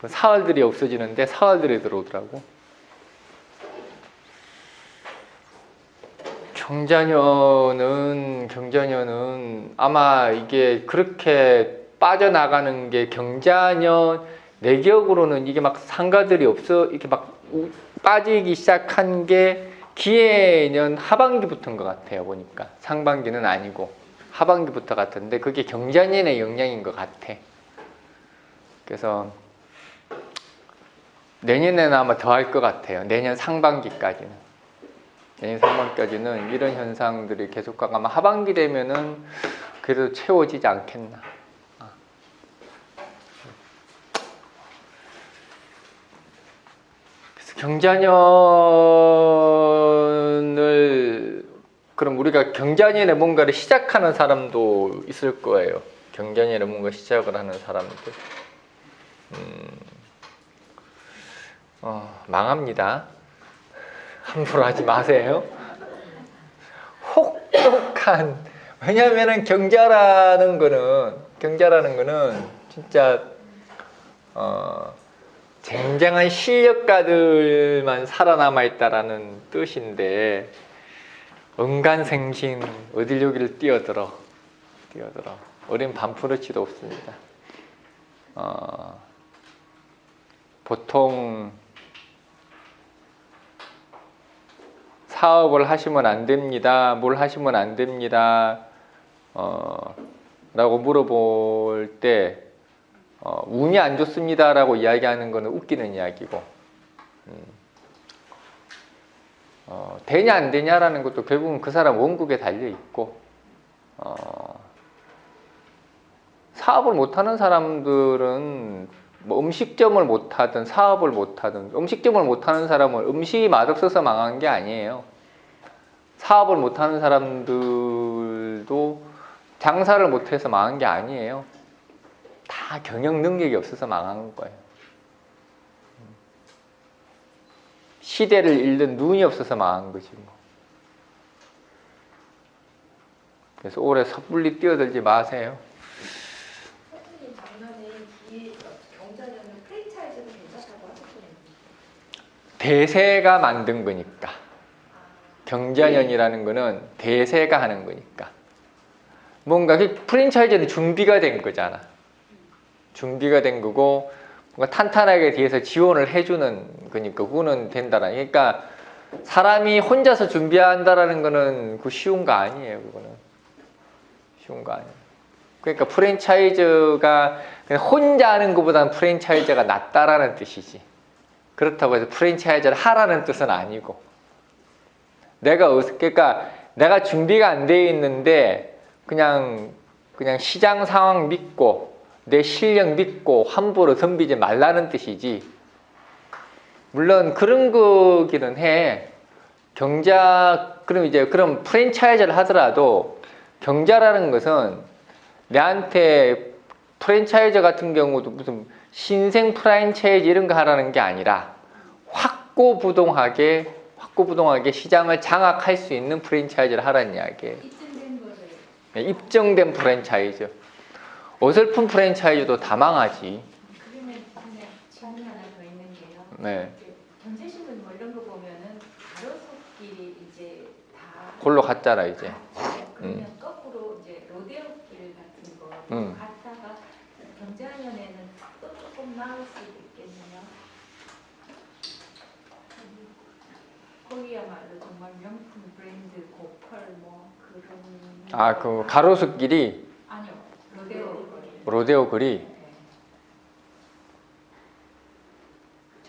[SPEAKER 1] 사흘들이 없어지는데 사흘들이 들어오더라고. 경자년은 아마 이게 그렇게 빠져나가는 게 경자년 내 기억으로는 이게 막 상가들이 없어 이렇게 막 빠지기 시작한 게 기해년 하반기부터인 것 같아요. 보니까 상반기는 아니고 하반기부터 같은데 그게 경자년의 영향인 것 같아. 그래서 내년에는 아마 더 할 것 같아요. 내년 상반기까지는 이런 현상들이 계속하고 아마 하반기 되면은 그래도 채워지지 않겠나. 그래서 경자년을 그럼 우리가 경자년에 뭔가를 시작하는 사람도 있을 거예요. 경자년에 뭔가 시작을 하는 사람들. 망합니다. 함부로 하지 마세요. 혹독한, 왜냐면은 경자라는 거는 진짜 쟁쟁한 실력가들만 살아남아 있다라는 뜻인데 은간생신 어딜 여기를 뛰어들어 어린 반푸르치도 없습니다. 보통 사업을 하시면 안 됩니다. 뭘 하시면 안 됩니다. 라고 물어볼 때 운이 안 좋습니다 라고 이야기하는 거는 웃기는 이야기고 되냐 안 되냐라는 것도 결국은 그 사람 원국에 달려 있고 사업을 못하는 사람들은 뭐 음식점을 못하든 사업을 못하든 음식점을 못하는 사람은 음식이 맛없어서 망한 게 아니에요. 사업을 못하는 사람들도 장사를 못해서 망한 게 아니에요. 다 경영 능력이 없어서 망한 거예요. 시대를 읽는 눈이 없어서 망한 거지 뭐. 그래서 올해 섣불리 뛰어들지 마세요.
[SPEAKER 3] 선생님 작년에 경자년은 프랜차이즈도 괜찮다고 하셨거든요.
[SPEAKER 1] 대세가 만든 거니까. 경자년이라는 거는 대세가 하는 거니까. 뭔가 그 프랜차이즈는 준비가 된 거잖아. 준비가 된 거고 뭔가 탄탄하게 뒤에서 지원을 해주는 거니까 그거는 된다라. 그러니까 사람이 혼자서 준비한다라는 거는 그 쉬운 거 아니에요. 그거는 쉬운 거 아니에요. 그러니까 프랜차이즈가 그냥 혼자 하는 것보다는 프랜차이즈가 낫다라는 뜻이지. 그렇다고 해서 프랜차이즈를 하라는 뜻은 아니고. 그러니까 내가 준비가 안 돼 있는데 그냥 시장 상황 믿고 내 실력 믿고 함부로 덤비지 말라는 뜻이지. 물론 그런 거기는 해. 그럼 프랜차이즈를 하더라도 경자라는 것은 내한테 프랜차이즈 같은 경우도 무슨 신생 프랜차이즈 이런 거 하라는 게 아니라 확고부동하게 시장을 장악할 수 있는 프랜차이즈를 하라는 이야기예요.
[SPEAKER 3] 입증된 거를.
[SPEAKER 1] 네, 입증된 프랜차이즈. 어설픈 프랜차이즈도 다 망하지.
[SPEAKER 3] 그러면 질문 하나 더 있는 게요.
[SPEAKER 1] 네.
[SPEAKER 3] 경제신문 뭐 이런 거 보면은 가로수길이 이제 다
[SPEAKER 1] 골로 갔잖아 이제.
[SPEAKER 3] 그러면 거꾸로 이제 로데오길 같은 거 갔다가 경자년에는 또 조금 나을 수도 있겠네요. 거기야말로 좀 그런
[SPEAKER 1] 그 가로수길이
[SPEAKER 3] 아니요 로데오 거리.
[SPEAKER 1] 로데오 거리.
[SPEAKER 3] 네.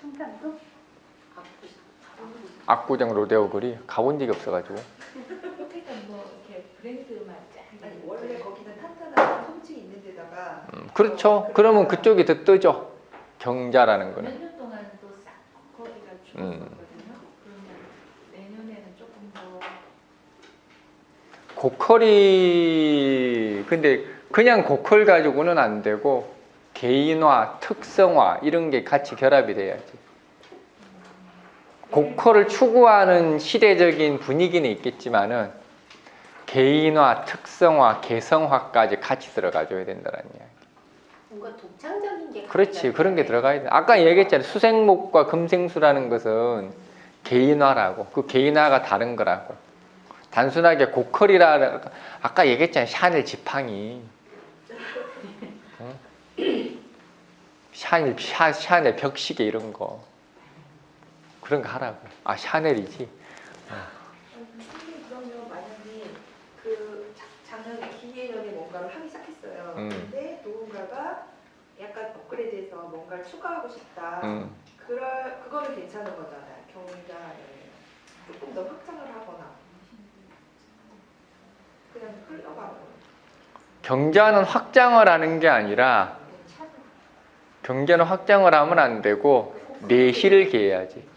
[SPEAKER 4] 청담도?
[SPEAKER 1] 압구정 로데오 거리 가본 적이 없어가지고.
[SPEAKER 3] 그러니까 뭐 이렇게 브랜드만 쫙.
[SPEAKER 5] 아니 원래 거기는 탄탄한 섬지 있는 데다가
[SPEAKER 1] 그렇죠. 그러면 그쪽이 더 뜨죠. 경자라는 거는.
[SPEAKER 3] 몇 년 동안 또 싹 거리가 죽었거든요. 그러면 내년에는 조금 더
[SPEAKER 1] 고퀄이 근데 그냥 고퀄 가지고는 안 되고 개인화, 특성화 이런 게 같이 결합이 돼야지. 고퀄을 추구하는 시대적인 분위기는 있겠지만은 개인화, 특성화, 개성화까지 같이 들어가줘야 된다는 이야기.
[SPEAKER 2] 뭔가 독창적인 게
[SPEAKER 1] 그렇지, 그런 게 들어가야 돼. 아까 얘기했잖아요. 수생목과 금생수라는 것은 개인화라고. 그 개인화가 다른 거라고. 단순하게 고퀄이라 아까 얘기했잖아요. 샤넬 지팡이. 응? 샤넬 벽시계 이런 거. 그런 거 하라고. 아, 샤넬이지.
[SPEAKER 5] 선생님 그러면 만약에 그 작년에 기계년에 뭔가를 하기 시작했어요. 근데 누군가가 약간 업그레이드해서 뭔가를 추가하고 싶다. 그거는 괜찮은 거잖아요. 경자를 조금 더 확장을 하거나 그냥 흘러가는 거.
[SPEAKER 1] 경자는 확장을 하는 게 아니라 경자는 확장을 하면 안 되고 내실을 기해야지.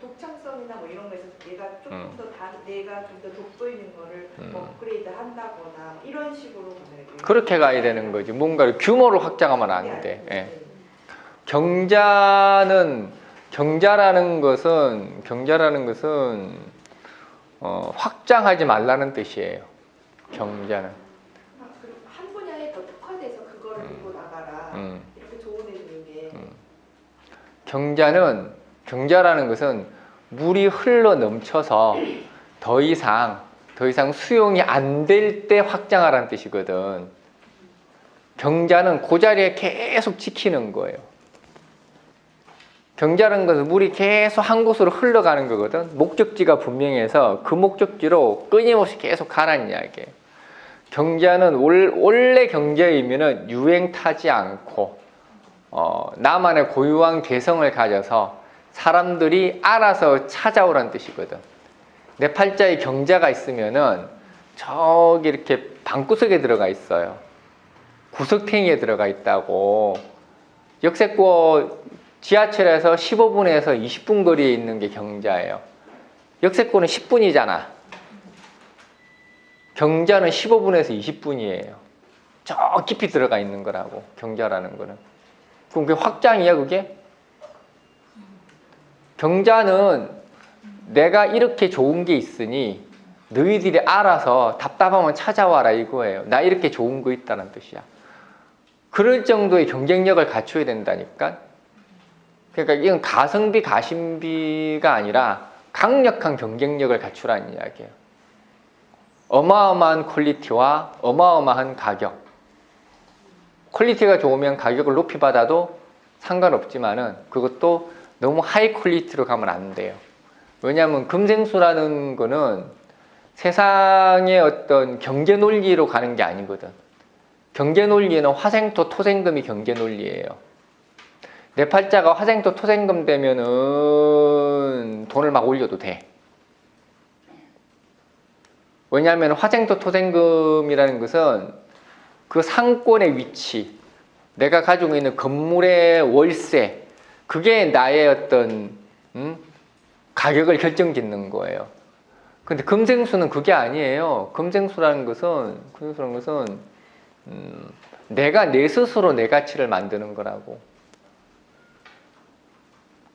[SPEAKER 5] 독창성이나 뭐 이런 거에서 얘가 조금 더 내가 좀 더 돋보 있는 거를 업그레이드 한다거나 이런 식으로 가면
[SPEAKER 1] 그렇게 가야 되는 거지. 뭔가를 규모를 확장하면 안 돼. 예. 경자라는 것은 확장하지 말라는 뜻이에요. 경자는.
[SPEAKER 5] 한 분야에 더 특화돼서 그걸 들고 나가라. 이렇게 조언해 주는 게.
[SPEAKER 1] 경자라는 것은 물이 흘러 넘쳐서 더 이상 수용이 안 될 때 확장하라는 뜻이거든. 경자는 그 자리에 계속 지키는 거예요. 경자라는 것은 물이 계속 한 곳으로 흘러가는 거거든. 목적지가 분명해서 그 목적지로 끊임없이 계속 가라는 이야기예요. 경자는 원래 경자의 의미는 유행 타지 않고 나만의 고유한 개성을 가져서 사람들이 알아서 찾아오라는 뜻이거든. 내 팔자에 경자가 있으면은 저기 이렇게 방구석에 들어가 있어요. 구석탱이에 들어가 있다고. 역세권 지하철에서 15분에서 20분 거리에 있는 게 경자예요. 역세권은 10분이잖아. 경자는 15분에서 20분이에요. 저 깊이 들어가 있는 거라고, 경자라는 거는. 그럼 그게 확장이야, 그게? 경자는 내가 이렇게 좋은 게 있으니 너희들이 알아서 답답하면 찾아와라 이거예요. 나 이렇게 좋은 거 있다는 뜻이야. 그럴 정도의 경쟁력을 갖춰야 된다니까. 그러니까 이건 가성비, 가심비가 아니라 강력한 경쟁력을 갖추라는 이야기예요. 어마어마한 퀄리티와 어마어마한 가격. 퀄리티가 좋으면 가격을 높이 받아도 상관없지만은 그것도 너무 하이 퀄리티로 가면 안 돼요. 왜냐하면 금생수라는 거는 세상의 어떤 경제 논리로 가는 게 아니거든. 경제 논리는 화생토, 토생금이 경제 논리예요. 내 팔자가 화생토, 토생금 되면은 돈을 막 올려도 돼. 왜냐하면 화생토, 토생금이라는 것은 그 상권의 위치, 내가 가지고 있는 건물의 월세, 그게 나의 어떤 가격을 결정짓는 거예요. 근데 금생수는 그게 아니에요. 금생수라는 것은 내가 내 스스로 내 가치를 만드는 거라고.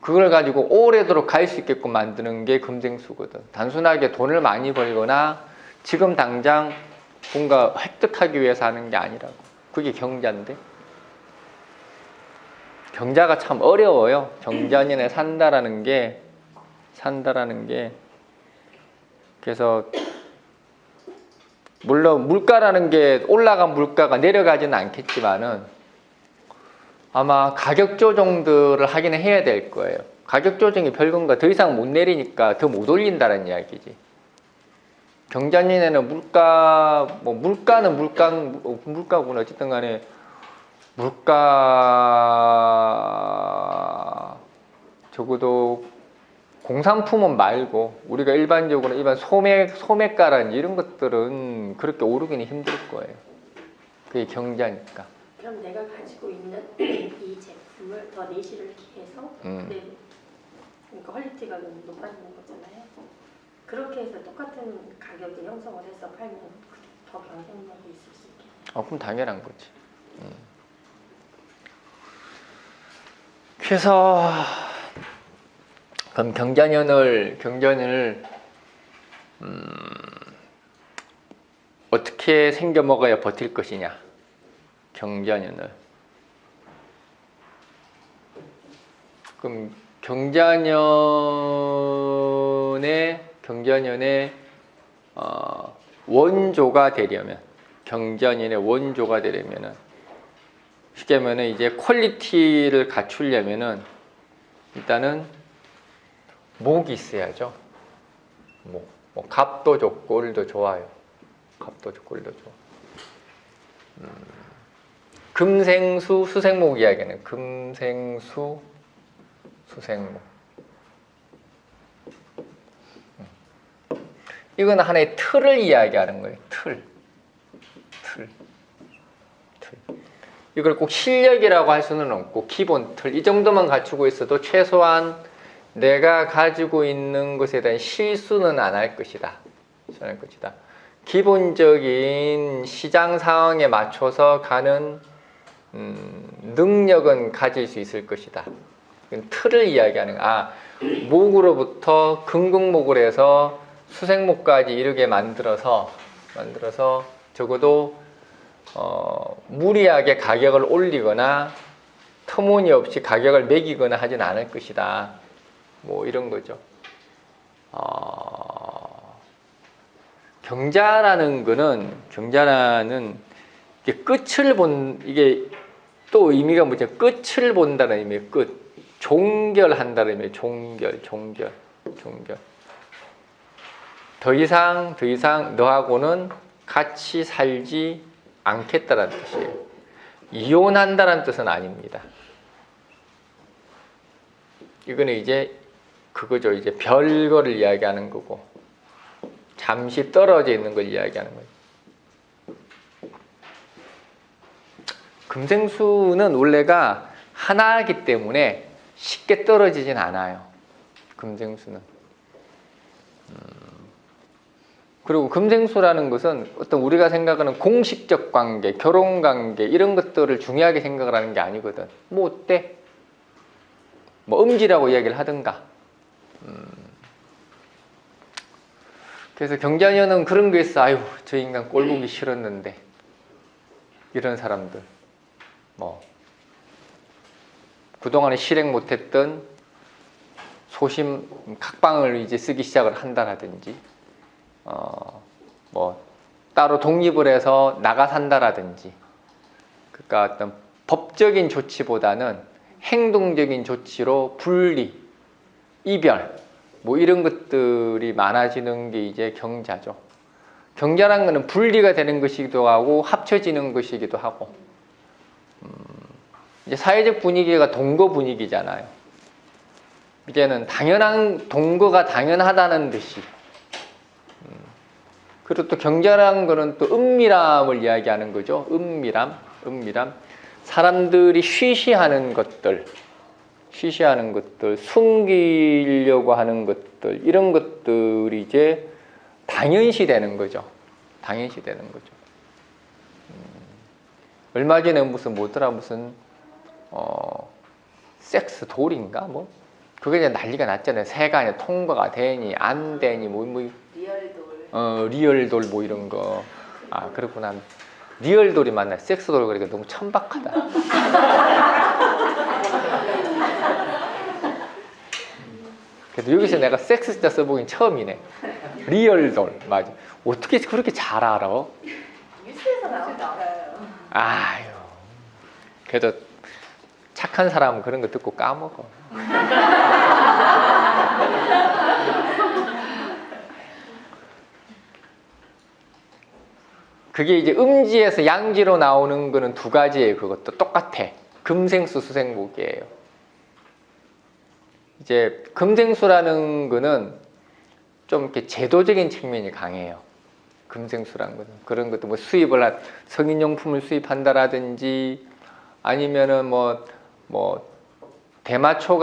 [SPEAKER 1] 그걸 가지고 오래도록 갈 수 있게끔 만드는 게 금생수거든. 단순하게 돈을 많이 벌거나 지금 당장 뭔가 획득하기 위해서 하는 게 아니라고. 그게 경자인데. 경자가 참 어려워요. 경자년에 산다라는 게. 그래서 물론 물가라는 게 올라간 물가가 내려가지는 않겠지만은 아마 가격 조정들을 하기는 해야 될 거예요. 가격 조정이 별건가 더 이상 못 내리니까 더 못 올린다는 이야기지. 경자년에는 물가는 물가구나. 어쨌든 간에 물가 적어도 공산품은 말고 우리가 일반적으로 일반 소매가라든지 이런 것들은 그렇게 오르기는 힘들 거예요. 그게 경자니까.
[SPEAKER 2] 그럼 내가 가지고 있는 이 제품을 더 내실을 기해서 그러니까 퀄리티가 너무 높아지는 거잖아요. 그렇게 해서 똑같은 가격을 형성을 해서 팔면 그게 더 경쟁력이 있을 수 있겠네요.
[SPEAKER 1] 그럼 당연한 거지. 그래서 그럼 경자년을 어떻게 생겨 먹어야 버틸 것이냐? 경자년을. 그럼 경자년의 원조가 되려면, 경자년의 원조가 되려면은, 쉽게 하면은 이제 퀄리티를 갖추려면은 일단은 목이 있어야죠. 목. 값도 좋고 을도 좋아요. 값도 좋고 을도 좋아. 금생수 수생목 이야기는 금생수 수생목. 이건 하나의 틀을 이야기하는 거예요. 틀. 이걸 꼭 실력이라고 할 수는 없고 기본 틀. 이 정도만 갖추고 있어도 최소한 내가 가지고 있는 것에 대한 실수는 안 할 것이다. 기본적인 시장 상황에 맞춰서 가는 능력은 가질 수 있을 것이다. 틀을 이야기하는 거야. 목으로부터 금극목을 해서 수생목까지 이르게 만들어서 적어도 무리하게 가격을 올리거나 터무니없이 가격을 매기거나 하진 않을 것이다. 뭐 이런 거죠. 경자라는 이게 끝을 이게 또 의미가 뭐죠? 끝을 본다는 의미예요. 끝. 종결한다는 의미예요. 종결. 더 이상 너하고는 같이 살지 않겠다라는 뜻이에요. 이혼한다는 뜻은 아닙니다. 이거는 이제 그거죠. 이제 별거를 이야기하는 거고, 잠시 떨어져 있는 걸 이야기하는 거예요. 금생수는 원래가 하나이기 때문에 쉽게 떨어지진 않아요. 금생수는. 그리고 금생수라는 것은 어떤 우리가 생각하는 공식적 관계, 결혼 관계 이런 것들을 중요하게 생각을 하는 게 아니거든. 뭐 어때? 뭐 음지라고 이야기를 하든가. 그래서 경자년은 그런 게 있어. 아유, 저 인간 꼴 보기 싫었는데. 이런 사람들. 뭐 그동안에 실행 못했던 소심 각방을 이제 쓰기 시작을 한다라든지, 뭐 따로 독립을 해서 나가 산다라든지, 그러니까 어떤 법적인 조치보다는 행동적인 조치로 분리, 이별, 뭐 이런 것들이 많아지는 게 이제 경자죠. 경자라는 것은 분리가 되는 것이기도 하고 합쳐지는 것이기도 하고, 이제 사회적 분위기가 동거 분위기잖아요. 이제는 동거가 당연하다는 듯이. 그리고 또 경자라는 거는 또 은밀함을 이야기하는 거죠. 은밀함. 사람들이 쉬쉬하는 것들, 숨기려고 하는 것들, 이런 것들이 이제 당연시 되는 거죠. 얼마 전에 무슨 섹스 돌인가 뭐 그게 이제 난리가 났잖아요. 세간에 통과가 되니 안 되니 리얼돌 뭐 이런 거. 아 그렇구나. 리얼돌이 맞나? 섹스돌 그러니까 너무 천박하다. 그래도 여기서 내가 섹스자 써보긴 처음이네. 리얼돌 맞아. 어떻게 그렇게 잘 알아?
[SPEAKER 5] 뉴스에서 나와요.
[SPEAKER 1] 아유. 그래도 착한 사람은 그런 거 듣고 까먹어. 그게 이제 음지에서 양지로 나오는 거는 두 가지예요. 그것도 똑같아. 금생수, 수생목이에요. 이제 금생수라는 거는 좀 이렇게 제도적인 측면이 강해요. 금생수라는 거는 그런 것도 뭐 성인용품을 수입한다라든지 아니면은 뭐 대마초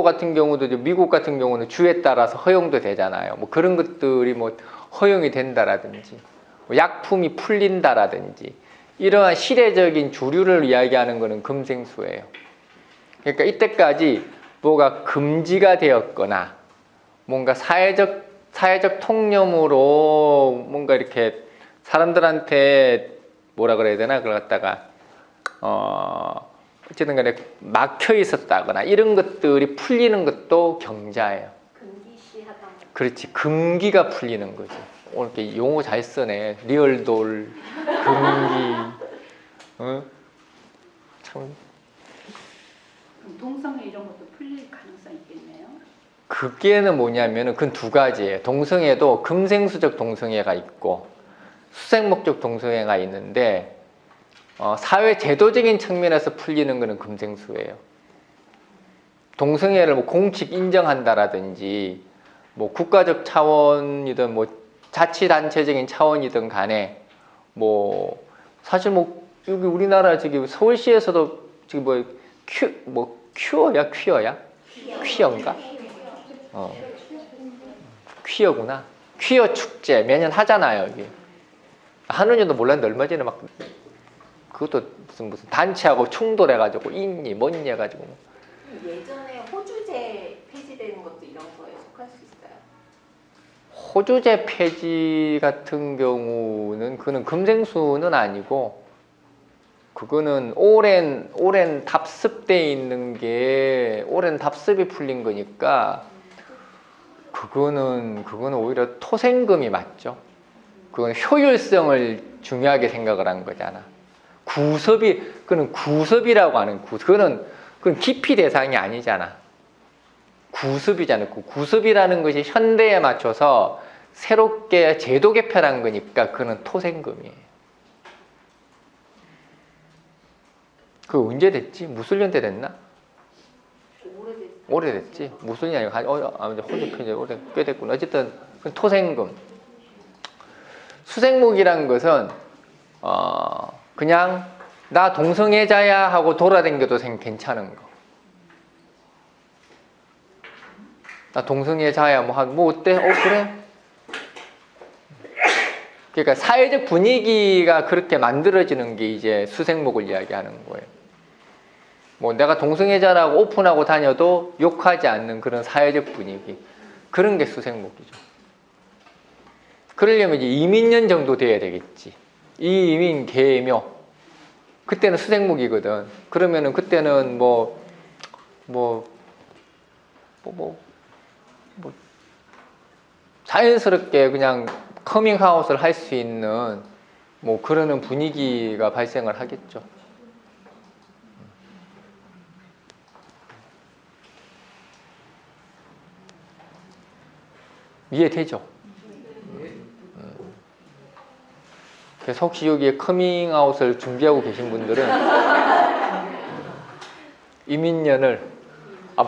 [SPEAKER 1] 같은 경우도 이제 미국 같은 경우는 주에 따라서 허용도 되잖아요. 뭐 그런 것들이 뭐 허용이 된다라든지 뭐 약품이 풀린다라든지 이러한 시대적인 주류를 이야기하는 거는 금생수예요. 그러니까 이때까지 뭐가 금지가 되었거나 뭔가 사회적 통념으로 뭔가 이렇게 사람들한테 뭐라 그래야 되나 그걸 갖다가 어쨌든 간에 막혀 있었다거나 이런 것들이 풀리는 것도 경자예요.
[SPEAKER 2] 금기시하다.
[SPEAKER 1] 그렇지. 금기가 풀리는 거지. 오늘 이렇게 용어 잘 쓰네. 리얼돌, 금기. 어? 참.
[SPEAKER 4] 그럼 동성애 이런 것도 풀릴 가능성이 있겠네요.
[SPEAKER 1] 그게는 뭐냐면은 그건 두 가지예요. 동성애도 금생수적 동성애가 있고 수생목적 동성애가 있는데 사회 제도적인 측면에서 풀리는 거는 금생수예요. 동성애를 뭐 공식 인정한다라든지 뭐 국가적 차원이든 뭐 자치단체적인 차원이든 간에 뭐 사실 뭐 여기 우리나라 저기 서울시에서도 지금 퀴어야? 퀴어인가? 퀴어구나. 퀴어 축제 매년 하잖아요. 이게 하는지도 몰랐는데 얼마 전에 막 그것도 무슨 단체하고 충돌해가지고 있니 뭐니 해가지고
[SPEAKER 5] 예전에 호주제 폐지되는 것도 이런 거에 속할 수 있어요?
[SPEAKER 1] 호주제 폐지 같은 경우는 그는 금생수는 아니고 그거는 오랜 답습돼 있는 게 오랜 답습이 풀린 거니까 그거는 오히려 토생금이 맞죠. 그건 효율성을 중요하게 생각을 한 거잖아. 그는 구습이라고 하는 그건 기피 대상이 아니잖아. 구습이잖아. 구습이라는 것이 현대에 맞춰서 새롭게 제도 개편한 거니까 그는 토생금이에요. 그 언제 됐지? 무술년 때 됐나? 오래됐지. 무술년이 아니고 호주 편제 꽤 됐구나. 어쨌든 토생금. 수생목이라는 것은 그냥 나 동성애자야 하고 돌아다녀도 괜찮은 거. 나 동성애자야 뭐 어때? 그래? 그러니까 사회적 분위기가 그렇게 만들어지는 게 이제 수생목을 이야기하는 거예요. 뭐 내가 동성애자라고 오픈하고 다녀도 욕하지 않는 그런 사회적 분위기. 그런 게 수생목이죠. 그러려면 이제 이민년 정도 돼야 되겠지. 이민 계묘. 그때는 수생목이거든. 그러면은 그때는 자연스럽게 그냥 커밍아웃을 할 수 있는 뭐 그러는 분위기가 발생을 하겠죠. 이해되죠? 그래서 혹시 여기에 커밍아웃을 준비하고 계신 분들은 이민년을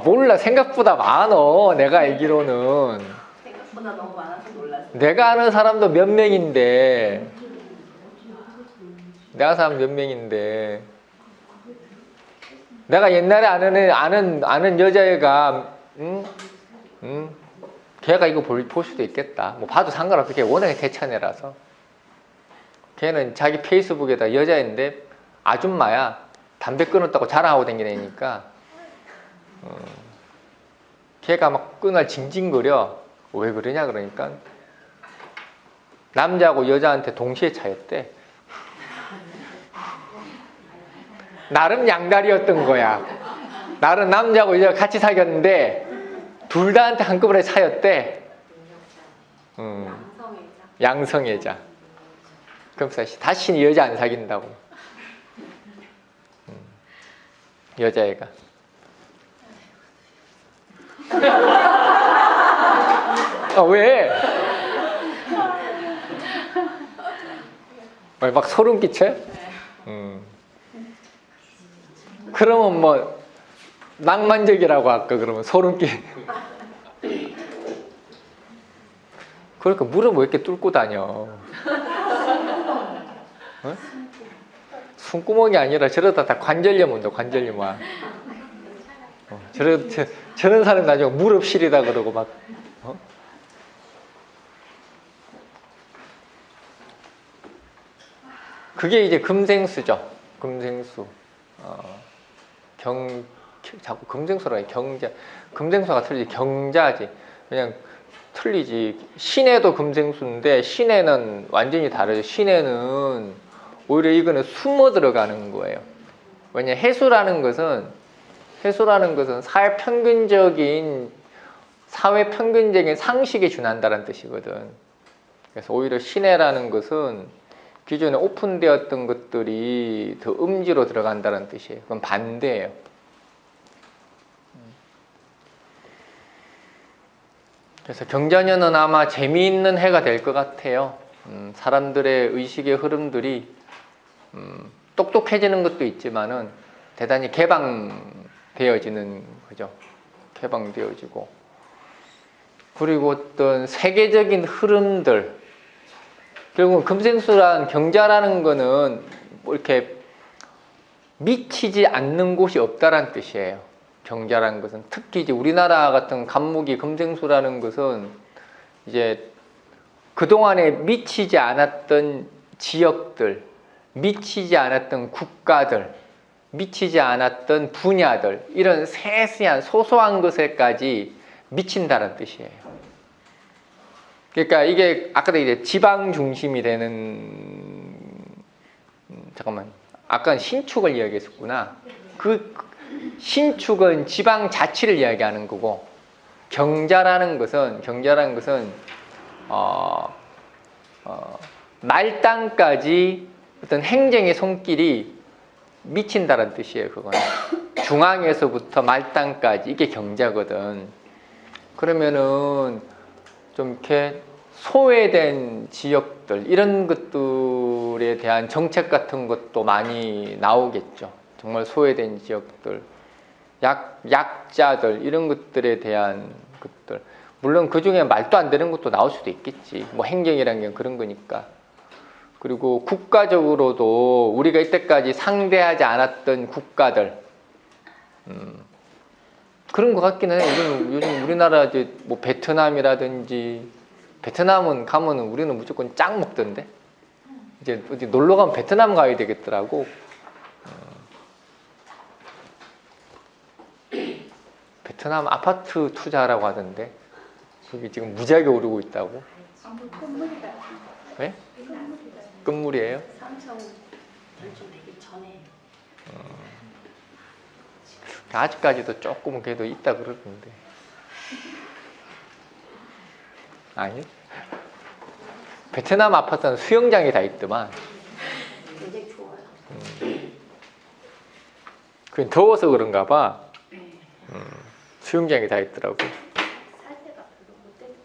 [SPEAKER 1] 몰라. 생각보다 많어. 내가 알기로는
[SPEAKER 2] 생각보다 너무 많아서 놀랐어요.
[SPEAKER 1] 내가 아는 사람도 몇 명인데 내가 옛날에 아는 여자애가 걔가 이거 볼 수도 있겠다. 뭐 봐도 상관없어. 걔 워낙에 대차네라서. 걔는 자기 페이스북에다 여자인데 아줌마야. 담배 끊었다고 자랑하고 다니는 애니까 걔가 막 끊을 징징거려. 왜 그러냐 그러니까 남자하고 여자한테 동시에 차였대. 나름 양다리였던 거야. 나름 남자하고 여자가 같이 사귀었는데 둘 다한테 한꺼번에 차였대. 양성애자. 그래서 다시는 여자 안 사귄다고. 여자애가. 왜? 막 소름 끼쳐? 그러면 뭐 낭만적이라고 할까? 그러면 소름 끼. 그러니까 물을 왜 이렇게 뚫고 다녀? 어? 숨구멍이 아니라 저러다 다 관절염 온다. 관절염 와. 저런 사람 나중에 무릎실이다 그러고 막. 어? 그게 이제 금생수죠. 금생수. 자꾸 금생수라 해. 경자. 금생수가 틀리지. 경자지. 그냥 틀리지. 신해도 금생수인데 신해는 완전히 다르죠. 신해는 오히려 이거는 숨어 들어가는 거예요. 왜냐 해수라는 것은 사회 평균적인 상식에 준한다는 뜻이거든. 그래서 오히려 신해라는 것은 기존에 오픈되었던 것들이 더 음지로 들어간다는 뜻이에요. 그건 반대예요. 그래서 경자년은 아마 재미있는 해가 될 것 같아요. 사람들의 의식의 흐름들이 똑똑해지는 것도 있지만은 대단히 개방되어지는 거죠. 개방되어지고 그리고 어떤 세계적인 흐름들 결국은 금생수란 경자라는 거는 뭐 이렇게 미치지 않는 곳이 없다란 뜻이에요. 경자라는 것은 특히 이제 우리나라 같은 간목이 금생수라는 것은 이제 그동안에 미치지 않았던 지역들, 미치지 않았던 국가들, 미치지 않았던 분야들 이런 세세한 소소한 것에까지 미친다는 뜻이에요. 그러니까 이게 아까도 이제 지방 중심이 되는 잠깐만 아까 신축을 이야기했었구나. 그 신축은 지방 자치를 이야기하는 거고 경자라는 것은 말단까지 어떤 행정의 손길이 미친다는 뜻이에요. 그거는 중앙에서부터 말단까지 이게 경자거든. 그러면은 좀 이렇게 소외된 지역들 이런 것들에 대한 정책 같은 것도 많이 나오겠죠. 정말 소외된 지역들, 약자들 이런 것들에 대한 것들. 물론 그 중에 말도 안 되는 것도 나올 수도 있겠지. 뭐 행정이라는 게 그런 거니까. 그리고 국가적으로도 우리가 이때까지 상대하지 않았던 국가들 그런 것 같기는 해요. 요즘 우리나라 이제 뭐 베트남이라든지 베트남은 가면은 우리는 무조건 짱 먹던데 이제 어디 놀러 가면 베트남 가야 되겠더라고. 베트남 아파트 투자라고 하던데 그게 지금 무지하게 오르고 있다고.
[SPEAKER 4] 끝물이다.
[SPEAKER 1] 네? 끝물이에요?
[SPEAKER 2] 삼성 결정되기 전에
[SPEAKER 1] 아직까지도 조금은 그래도 있다 그러던데. 아니? 베트남 아파트는 수영장이 다 있더만.
[SPEAKER 2] 굉장히 좋아요.
[SPEAKER 1] 그게 더워서 그런가 봐. 수영장이 다 있더라고.
[SPEAKER 2] 살때가 별로 못 되는데.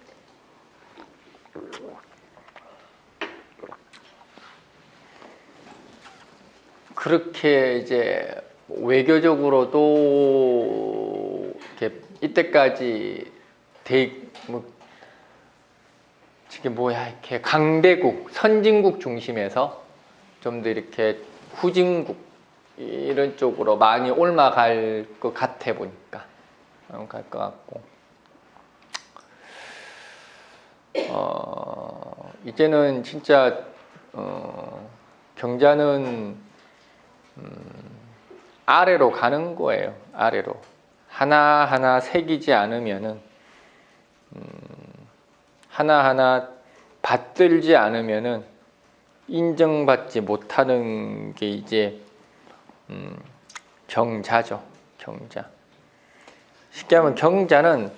[SPEAKER 1] 그렇게 이제 외교적으로도 이렇게 이때까지 이게 뭐야 이렇게 강대국, 선진국 중심에서 좀 더 이렇게 후진국 이런 쪽으로 많이 옮아갈 것 같아 보니까 갈 것 같고 이제는 진짜 경자는 아래로 가는 거예요. 아래로 하나하나 새기지 않으면은 하나하나 받들지 않으면은 인정받지 못하는 게 이제 경자죠. 경자. 쉽게 하면 경자는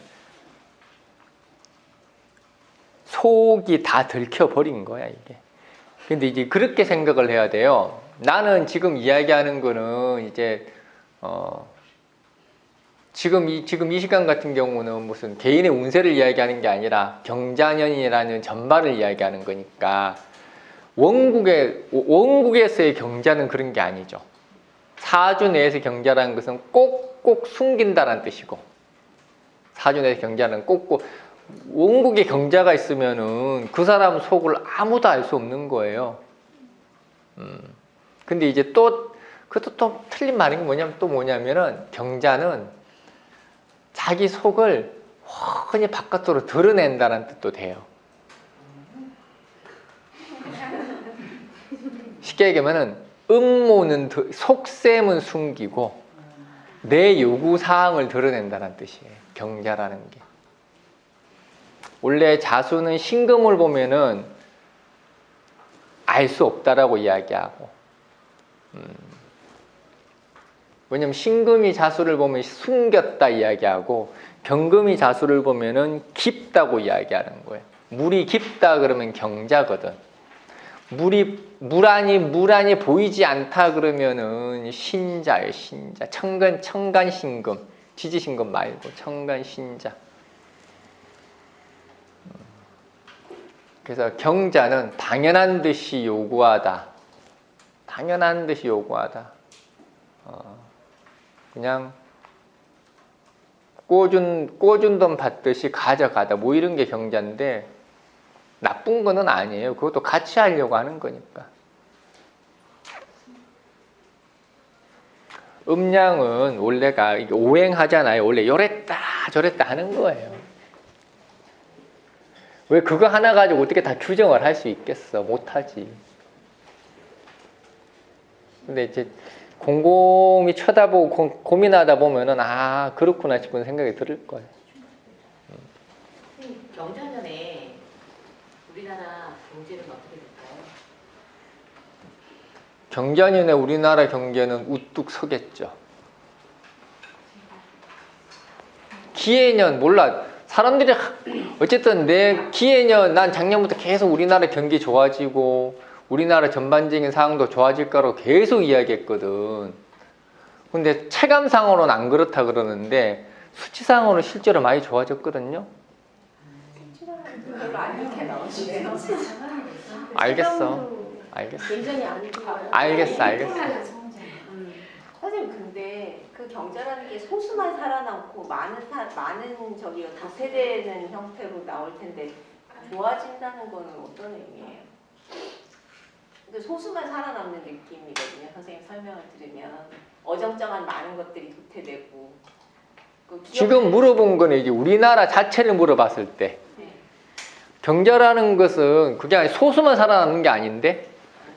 [SPEAKER 1] 속이 다 들켜버린 거야 이게. 근데 이제 그렇게 생각을 해야 돼요. 나는 지금 이야기하는 거는 이제 지금 이 시간 같은 경우는 무슨 개인의 운세를 이야기하는 게 아니라 경자년이라는 전반을 이야기하는 거니까 원국에서의 경자는 그런 게 아니죠. 사주 내에서 경자라는 것은 꼭꼭 숨긴다라는 뜻이고, 사주 내에서 경자는 꼭꼭, 원국에 경자가 있으면은 그 사람 속을 아무도 알 수 없는 거예요. 근데 이제 또 그것도 또 틀린 말인 게 뭐냐면은 경자는 자기 속을 훤히 바깥으로 드러낸다는 뜻도 돼요. 쉽게 얘기하면은 음모는 속셈은 숨기고 내 요구 사항을 드러낸다는 뜻이에요. 경자라는 게. 원래 자수는 신금을 보면은 알 수 없다라고 이야기하고, 왜냐면 신금이 자수를 보면 숨겼다 이야기하고, 경금이 자수를 보면은 깊다고 이야기하는 거예요. 물이 깊다 그러면 경자거든. 물안이 보이지 않다 그러면은 신자예요, 신자. 청간신금, 지지신금 말고 청간신자. 그래서 경자는 당연한 듯이 요구하다. 당연한 듯이 요구하다. 그냥 꿔준 돈 받듯이 가져가다. 뭐 이런 게 경자인데 나쁜 거는 아니에요. 그것도 같이 하려고 하는 거니까. 음양은 원래가 이게 오행하잖아요. 원래 요랬다 저랬다 하는 거예요. 왜 그거 하나 가지고 어떻게 다 규정을 할 수 있겠어? 못하지. 근데 이제 곰곰이 쳐다보고 고민하다 보면은 아 그렇구나 싶은 생각이 들 거예요.
[SPEAKER 5] 경자년에 우리나라 경제는 어떻게 될까요?
[SPEAKER 1] 경자년에 우리나라 경제는 우뚝 서겠죠. 기해년 몰라. 사람들이 어쨌든 내 기해년 난 작년부터 계속 우리나라 경기 좋아지고 우리나라 전반적인 상황도 좋아질 거라고 계속 이야기했거든. 근데 체감상으로는 안 그렇다 그러는데 수치상으로는 실제로 많이 좋아졌거든요.
[SPEAKER 5] 별로 안 좋게 나오시네요.
[SPEAKER 1] 알겠어.
[SPEAKER 2] 굉장히 안 좋아요.
[SPEAKER 1] 알겠어.
[SPEAKER 5] 선생님 근데 그 경자라는 게 소수만 살아남고 많은 저기 다세대는 형태로 나올 텐데 좋아진다는 거는 어떤 의미예요? 근데 소수만 살아남는 느낌이거든요. 선생님 설명을 들으면 어정쩡한 많은 것들이 도태되고
[SPEAKER 1] 지금 물어본 거는 이제 우리나라 자체를 물어봤을 때 경자라는 것은 그게 아니 소수만 살아남는 게 아닌데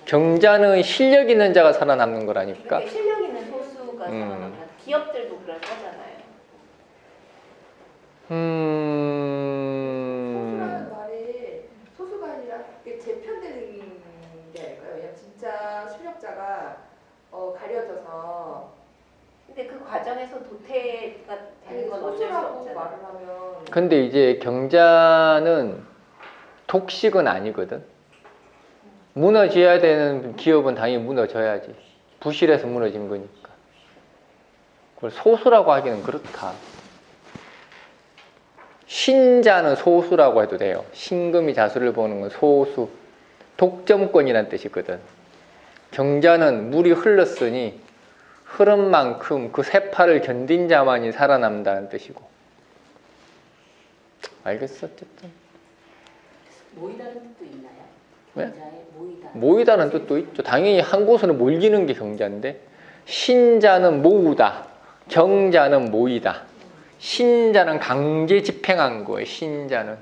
[SPEAKER 1] 경자는 실력 있는 자가 살아남는 거라니까.
[SPEAKER 5] 그러니까 실력 있는 소수가 살아남는 기업들도 그럴 거잖아요.
[SPEAKER 6] 소수라는 말이 소수가 아니라 그게 재편되는 게 아닐까요? 왜냐면 진짜 실력자가 가려져서
[SPEAKER 5] 근데 그 과정에서 도태가 되는 건 어쩔 수
[SPEAKER 6] 소수라고
[SPEAKER 5] 없잖아요.
[SPEAKER 6] 말을 하면
[SPEAKER 1] 근데 이제 경자는 독식은 아니거든. 무너져야 되는 기업은 당연히 무너져야지. 부실해서 무너진 거니까. 그걸 소수라고 하기는 그렇다. 신자는 소수라고 해도 돼요. 신금이 자수를 보는 건 소수. 독점권이란 뜻이거든. 경자는 물이 흘렀으니 흐른 만큼 그 세파를 견딘 자만이 살아남는다는 뜻이고. 알겠어? 어쨌든.
[SPEAKER 5] 모이다는 뜻도 있나요?
[SPEAKER 1] 네?
[SPEAKER 5] 경자의 모이다.
[SPEAKER 1] 모이다는 뜻도 있죠. 당연히 한 곳으로 몰리는 게 경자인데 신자는 모으다. 경자는 모이다. 신자는 강제 집행한 거예요. 신자는.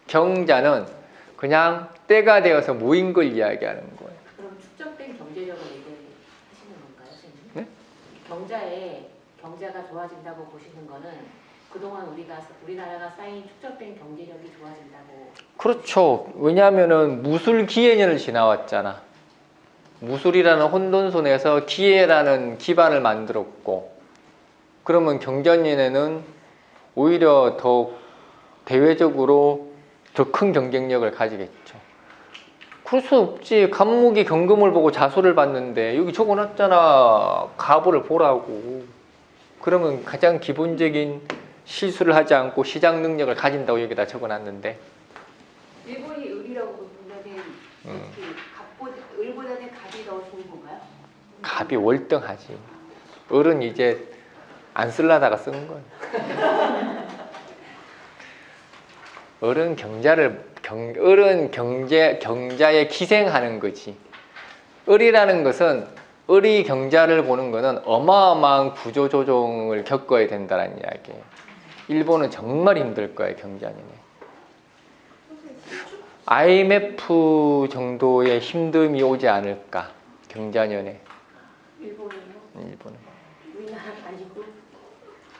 [SPEAKER 1] 경자는 그냥 때가 되어서 모인 걸 이야기하는 거예요.
[SPEAKER 5] 그럼 축적된 경제력을 얘기하시는 건가요, 선생님?
[SPEAKER 1] 네?
[SPEAKER 5] 경자가 좋아진다고 보시는 거는 그동안 우리나라가 쌓인 축적된 경제력이 좋아진다고.
[SPEAKER 1] 그렇죠. 왜냐하면은 무술 기해년을 지나왔잖아. 무술이라는 혼돈손에서 기해라는 기반을 만들었고, 그러면 경자년에는 오히려 더 대외적으로 더 큰 경쟁력을 가지겠죠. 그럴 수 없지. 간목이 경금을 보고 자수를 봤는데 여기 적어놨잖아. 가보를 보라고. 그러면 가장 기본적인 실수를 하지 않고 시장 능력을 가진다고 여기다 적어놨는데
[SPEAKER 3] 일본이 을이라고 보면은 특히 갑보
[SPEAKER 1] 답이 월등하지. 을은 이제 안 쓰려다가 쓴 거예요. 을은 경자에 기생하는 거지. 을이라는 것은 을이 경자를 보는 것은 어마어마한 구조조정을 겪어야 된다는 이야기예요. 일본은 정말 힘들 거예요, 경자년에. IMF 정도의 힘듦이 오지 않을까, 경자년에.
[SPEAKER 2] 일본이요?
[SPEAKER 1] 일본은.
[SPEAKER 2] 우리나라 아니고.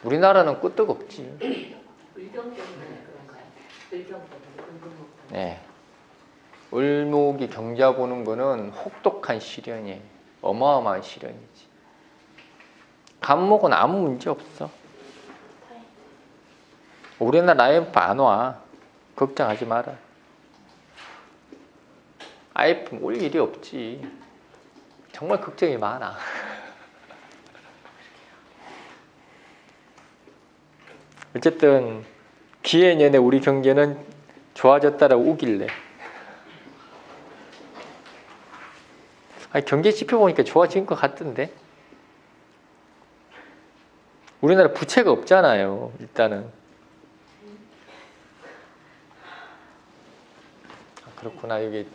[SPEAKER 1] 우리나라는 끄떡없지.
[SPEAKER 5] 을경 때문에 그런가요? 을경 때문에 은근목 때문에.
[SPEAKER 1] 네. 을목이 경자 보는 거는 혹독한 시련이에요. 어마어마한 시련이지. 간목은 아무 문제 없어. 우리나라 IMF 안 와. 걱정하지 마라. IMF 올 일이 없지. 정말 걱정이 많아. 어쨌든 기해년에 우리 경제는 좋아졌다라고 우길래. 아니, 경제 지표 보니까 좋아진 것 같던데. 우리나라 부채가 없잖아요. 일단은. 아, 그렇구나. 여기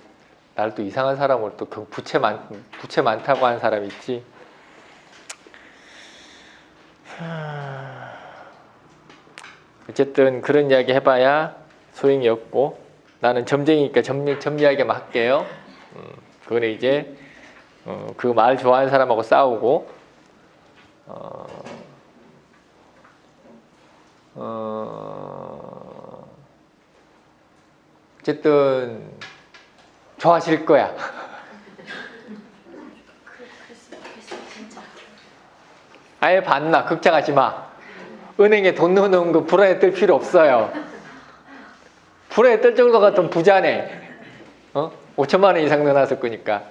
[SPEAKER 1] 날 또 이상한 사람으로 또 부채 많다고 하는 사람 있지. 어쨌든 그런 이야기 해봐야 소용이 없고, 나는 점쟁이니까 점 이야기만 할게요. 그거는 이제 그 말 좋아하는 사람하고 싸우고, 어쨌든 좋아질 거야. 아예 반나 걱정하지 마. 은행에 돈 넣어놓은 거 불안에 뜰 필요 없어요. 불안에 뜰 정도 같은 부자네. 5천만 원 이상 넣어놨을 거니까.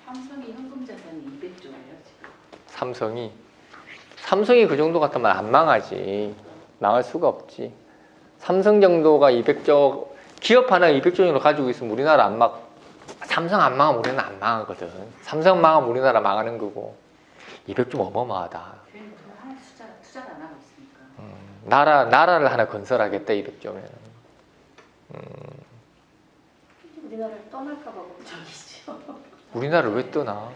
[SPEAKER 4] 삼성이 현금 자산이 200조예요 지금.
[SPEAKER 1] 삼성이 그 정도 같으면 안 망하지. 망할 수가 없지. 삼성 정도가 200조, 기업 하나 200조 정도 가지고 있으면 우리나라 삼성 안 망하면 우리나라 안 망하거든. 삼성 망하면 우리나라 망하는 거고. 200조 어마어마하다.
[SPEAKER 4] 걔는 돈 하나 투자를 안 하고 있으니까.
[SPEAKER 1] 나라를 하나 건설하겠다 200조면.
[SPEAKER 2] 우리나라를 떠날까봐 걱정이죠.
[SPEAKER 1] 우리나라를 왜 떠나?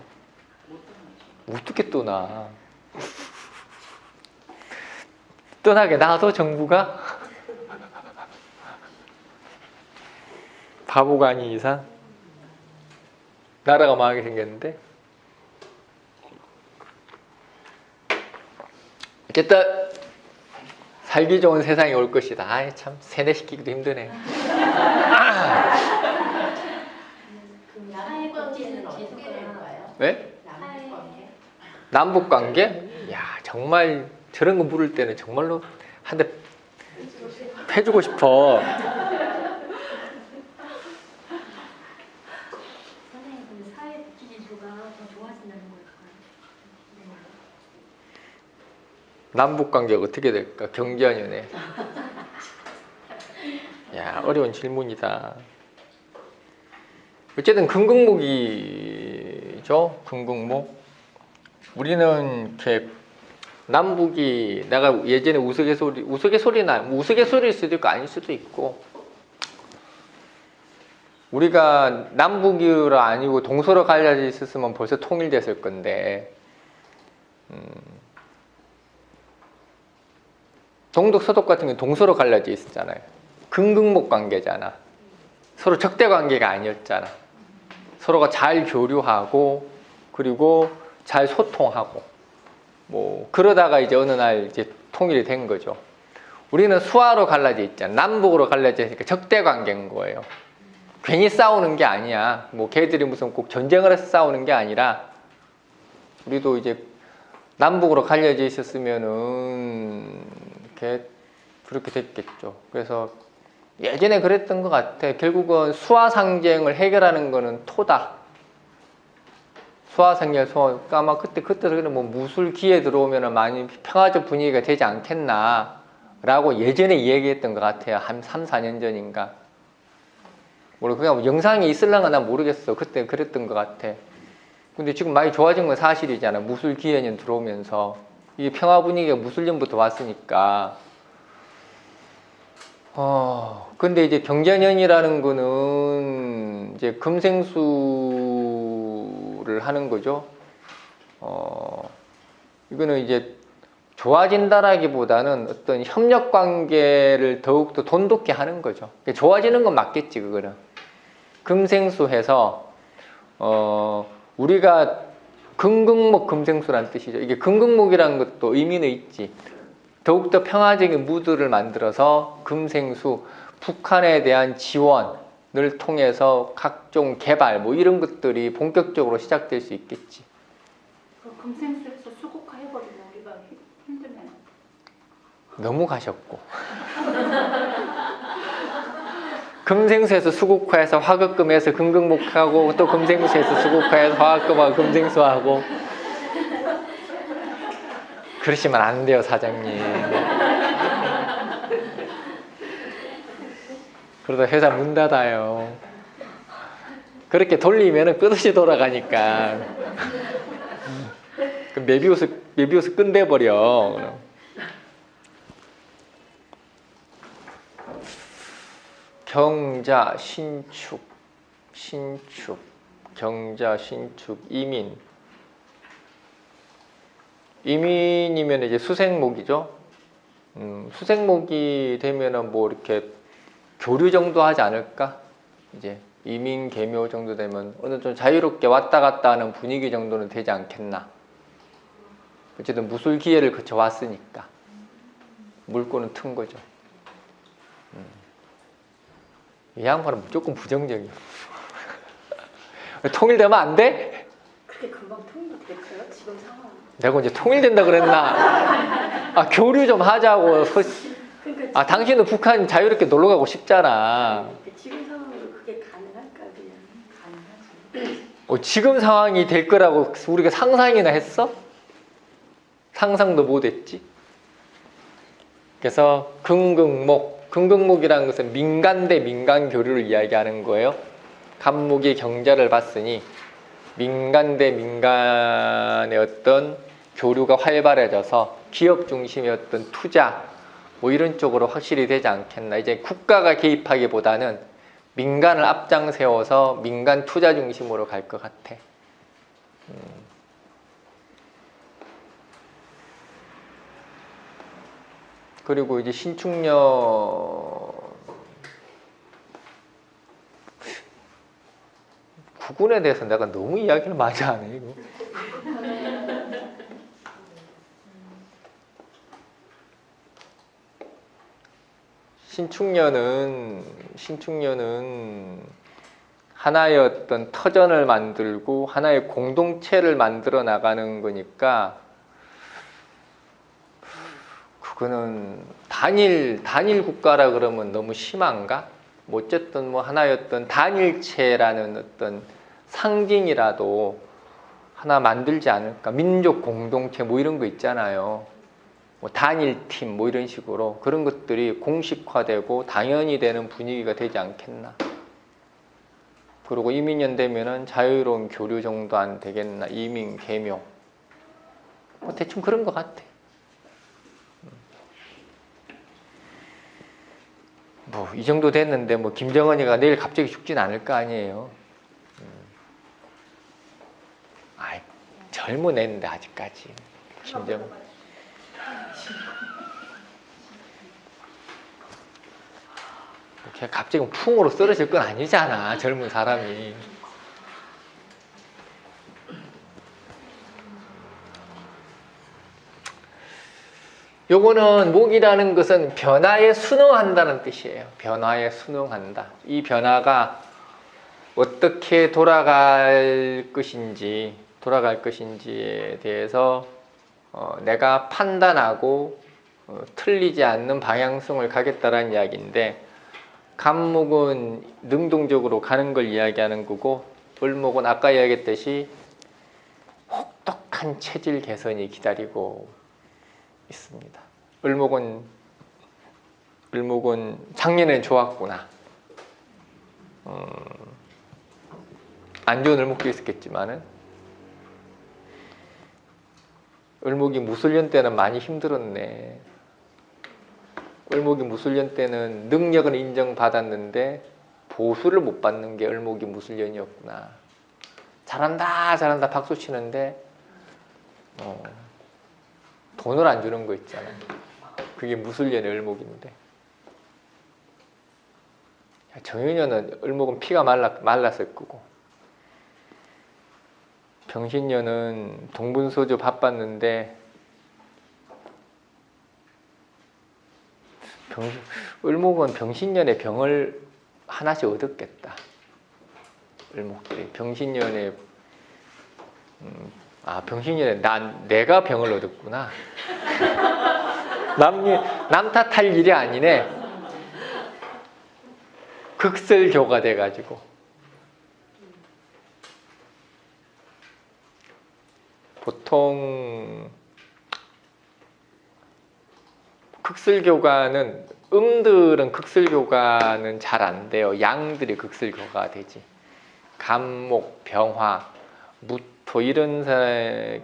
[SPEAKER 4] 못 떠나죠.
[SPEAKER 1] 어떻게 떠나? 떠나게 놔둬 정부가? 바보가 아닌 이상 나라가 망하게 생겼는데. 어쨌든 살기 좋은 세상이 올 것이다. 아이 참 세뇌시키기도 힘드네.
[SPEAKER 2] 그 사회 관계는 어떻게 될까요?
[SPEAKER 1] 왜?
[SPEAKER 2] 사회 관계?
[SPEAKER 1] 남북 관계? 야 정말 저런 거 물을 때는 정말로 한 대 패주고 싶어.
[SPEAKER 2] 선생님, 그 사회 복지 지수가 더 좋아진다는 걸까요?
[SPEAKER 1] 남북 관계가 어떻게 될까? 경제연연에. 야 어려운 질문이다. 어쨌든 금극목이죠. 금극목. 우리는 이렇게 남북이, 내가 예전에 우스갯소리일 수도 있고 아닐 수도 있고, 우리가 남북이로 아니고 동서로 갈려져 있었으면 벌써 통일됐을 건데, 동독 서독 같은 경우 동서로 갈려져 있었잖아요. 금극목 관계잖아. 서로 적대 관계가 아니었잖아. 서로가 잘 교류하고 그리고 잘 소통하고 뭐 그러다가 이제 어느 날 이제 통일이 된 거죠. 우리는 수하로 갈라져 있잖아. 남북으로 갈라져 있으니까 적대 관계인 거예요. 괜히 싸우는 게 아니야. 뭐 걔들이 무슨 꼭 전쟁을 해서 싸우는 게 아니라, 우리도 이제 남북으로 갈려져 있었으면은 이렇게 그렇게 됐겠죠. 그래서 예전에 그랬던 것 같아. 결국은 수하상쟁을 해결하는 거는 토다. 수하상쟁, 아마 그때는 뭐 무술기에 들어오면 많이 평화적 분위기가 되지 않겠나 라고 예전에 얘기했던 것 같아요. 한 3, 4년 전인가. 그냥 영상이 있을랑가 난 모르겠어. 그때 그랬던 것 같아. 근데 지금 많이 좋아진 건 사실이잖아. 무술 기해년 들어오면서 이게 평화 분위기가 무술년부터 왔으니까. 근데 이제 경자년이라는 거는 이제 금생수를 하는 거죠. 이거는 이제 좋아진다라기보다는 어떤 협력 관계를 더욱더 돈독히 하는 거죠. 좋아지는 건 맞겠지, 그거는. 금생수해서, 우리가 금극목 금생수란 뜻이죠. 이게 금극목이라는 것도 의미는 있지. 더욱더 평화적인 무드를 만들어서 금생수, 북한에 대한 지원을 통해서 각종 개발, 뭐 이런 것들이 본격적으로 시작될 수 있겠지.
[SPEAKER 4] 금생수에서 수국화 해버리면 우리가 힘들면
[SPEAKER 1] 너무 가셨고. 금생수에서 수국화해서 화극금에서 금극목하고 또 금생수에서 수국화해서 화극금하고 금생수하고. 그러시면 안 돼요, 사장님. 그러다 회사 문 닫아요. 그렇게 돌리면 끝없이 돌아가니까. 메비우스 끝내버려. 경자, 신축, 경자, 신축, 이민. 이민이면 이제 수생목이죠. 수생목이 되면은 뭐 이렇게 교류 정도 하지 않을까? 이제 이민, 계묘 정도 되면 어느 좀 자유롭게 왔다 갔다 하는 분위기 정도는 되지 않겠나. 어쨌든 무술 기회를 거쳐 왔으니까 물꼬는 튼 거죠. 이 양반은 무조건 부정적이야. 통일되면 안 돼?
[SPEAKER 2] 그렇게 금방 통일이 될까요? 지금 상황.
[SPEAKER 1] 내가 이제 통일된다 그랬나? 교류 좀 하자고.
[SPEAKER 2] 그러니까
[SPEAKER 1] 당신은 북한 자유롭게 놀러 가고 싶잖아.
[SPEAKER 2] 지금 상황으로 그게 가능할까 그냥. 가능하지.
[SPEAKER 1] 지금 상황이 될 거라고 우리가 상상이나 했어? 상상도 못 했지. 그래서 금극목이라는 것은 민간 대 민간 교류를 이야기하는 거예요. 간목이 경자를 봤으니 민간 대 민간의 어떤 교류가 활발해져서 기업 중심의 어떤 투자 뭐 이런 쪽으로 확실히 되지 않겠나. 이제 국가가 개입하기보다는 민간을 앞장 세워서 민간 투자 중심으로 갈 것 같아. 그리고 이제 신축년 구군에 대해서 내가 너무 이야기를 많이 하네 이거. 신축년은 하나의 어떤 터전을 만들고 하나의 공동체를 만들어 나가는 거니까 그거는 단일 국가라 그러면 너무 심한가? 뭐 어쨌든 뭐 하나의 어떤 단일체라는 어떤 상징이라도 하나 만들지 않을까? 민족 공동체 뭐 이런 거 있잖아요. 뭐 단일팀 뭐 이런 식으로 그런 것들이 공식화되고 당연히 되는 분위기가 되지 않겠나. 그리고 이민년 되면은 자유로운 교류 정도 안 되겠나. 이민, 계묘 뭐 대충 그런 것 같아. 뭐 이 정도 됐는데 뭐 김정은이가 내일 갑자기 죽진 않을 거 아니에요. 아이 젊은 애인데 아직까지 김정은. 갑자기 풍으로 쓰러질 건 아니잖아, 젊은 사람이. 요거는 목이라는 것은 변화에 순응한다는 뜻이에요. 변화에 순응한다. 이 변화가 어떻게 돌아갈 것인지에 대해서 내가 판단하고 틀리지 않는 방향성을 가겠다라는 이야기인데, 간목은 능동적으로 가는 걸 이야기하는 거고, 을목은 아까 이야기했듯이 혹독한 체질 개선이 기다리고 있습니다. 을목은 작년엔 좋았구나. 안 좋은 을목도 있었겠지만은 을목이 무술년 때는 많이 힘들었네. 을목이 무술년 때는 능력은 인정받았는데 보수를 못 받는 게 을목이 무술년이었구나. 잘한다 잘한다 박수 치는데 돈을 안 주는 거 있잖아. 그게 무술년의 을목인데. 정유년은 을목은 피가 말랐을 거고, 병신년은 동분소주 바빴는데 을목은 병신년에 병을 하나씩 얻었겠다. 을목들이 병신년에 병신년에 내가 병을 얻었구나. 남 탓할 일이 아니네. 극설교가 돼가지고 보통 극설교가는 음들은 극설교가는 잘 안 돼요. 양들이 극설교가 되지. 간목, 병화, 무토 이런 사람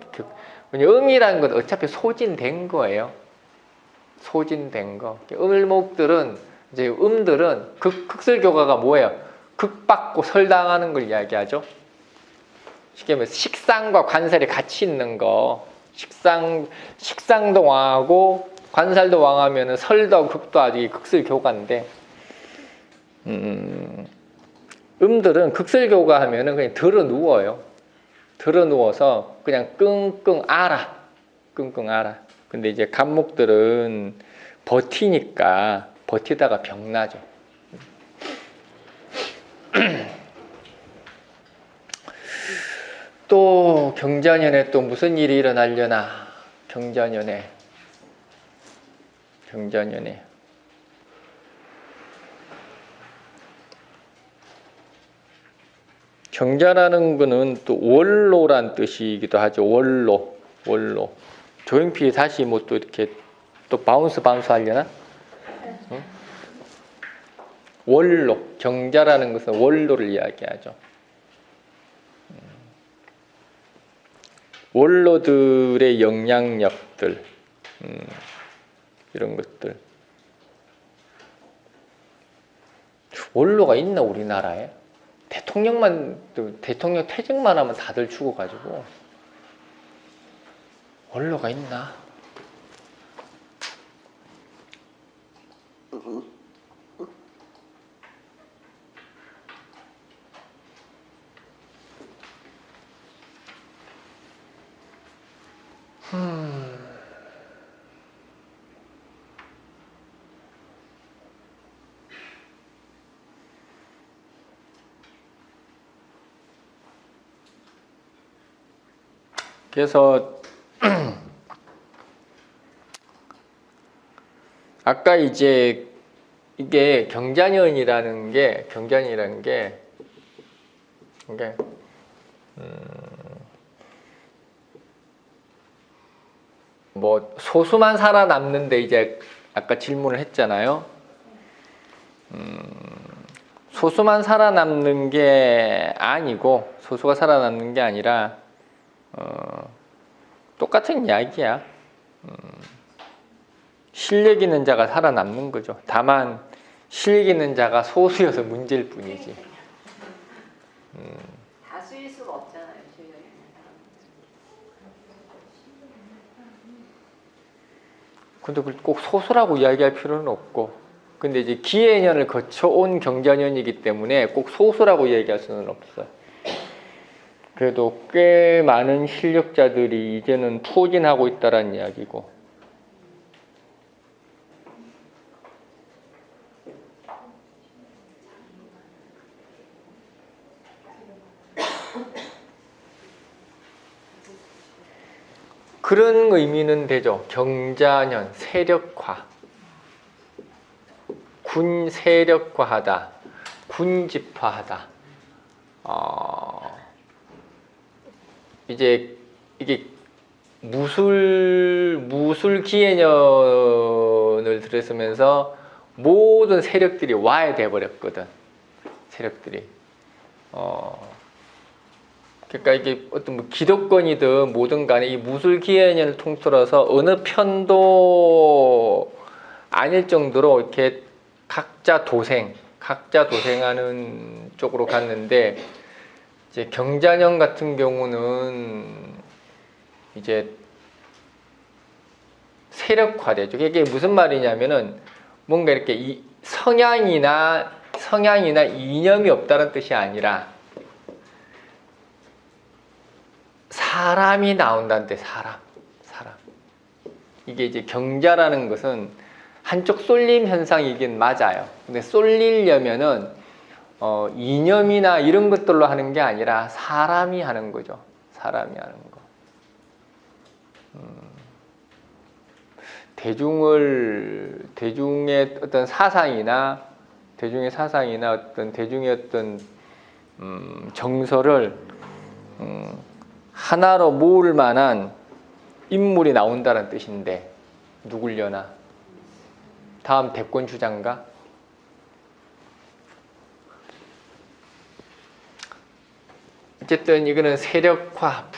[SPEAKER 1] 음이라는 건 어차피 소진된 거예요. 소진된 거. 을목들은 이제 음들은 극설교가가 뭐예요? 극받고 설당하는 걸 이야기하죠. 쉽게 말해서 식상과 관살이 같이 있는 거. 식상도 왕하고 관살도 왕하면은 설도 극도 아주 극설교가인데, 음들은 극설교가 하면은 그냥 들어 누워요. 들어 누워서 그냥 끙끙 앓아. 끙끙 앓아. 근데 이제 간목들은 버티니까 버티다가 병나죠. 또 경자년에 또 무슨 일이 일어나려나. 경자년에 경자라는 거는 또 원로란 뜻이기도 하죠. 원로. 조용필이 다시 뭐 또 이렇게 또 바운스 하려나? 응? 원로. 경자라는 것은 원로를 이야기하죠. 원로들의 영향력들, 이런 것들. 원로가 있나 우리나라에? 대통령 퇴직만 하면 다들 죽어가지고 원로가 있나? 그래서 아까 이제 이게 경자년이라는 게 뭐 소수만 살아남는데 이제 아까 질문을 했잖아요. 소수만 살아남는 게 아니고, 소수가 살아남는 게 아니라 똑같은 이야기야. 실력 있는 자가 살아남는 거죠. 다만 실력 있는 자가 소수여서 문제일 뿐이지.
[SPEAKER 5] 다수일 수가 없잖아요. 실력 있는 사람은.
[SPEAKER 1] 근데 그걸 꼭 소수라고 이야기할 필요는 없고, 근데 이제 기해년을 거쳐온 경자년이기 때문에 꼭 소수라고 이야기할 수는 없어요. 그래도 꽤 많은 실력자들이 이제는 투진하고 있다라는 이야기고, 그런 의미는 되죠. 경자년 세력화, 군 세력화하다, 군집화하다. 이제 이게 무술 기해년을 들었으면서 모든 세력들이 와야 돼 버렸거든. 세력들이. 그러니까 이게 어떤 뭐 기득권이든 뭐든 간에 이 무술기해년을 통틀어서 어느 편도 아닐 정도로 이렇게 각자 도생하는 쪽으로 갔는데, 이제 경자년 같은 경우는 이제 세력화되죠. 이게 무슨 말이냐면은 뭔가 이렇게 성향이나 이념이 없다는 뜻이 아니라 사람이 나온다는 뜻. 사람. 이게 이제 경자라는 것은 한쪽 쏠림 현상이긴 맞아요. 근데 쏠리려면은 이념이나 이런 것들로 하는 게 아니라 사람이 하는 거죠. 사람이 하는 거. 대중의 어떤 사상이나 대중의 어떤 정서를 하나로 모을 만한 인물이 나온다는 뜻인데, 누굴려나? 다음 대권 주자인가? 어쨌든 이거는 세력화,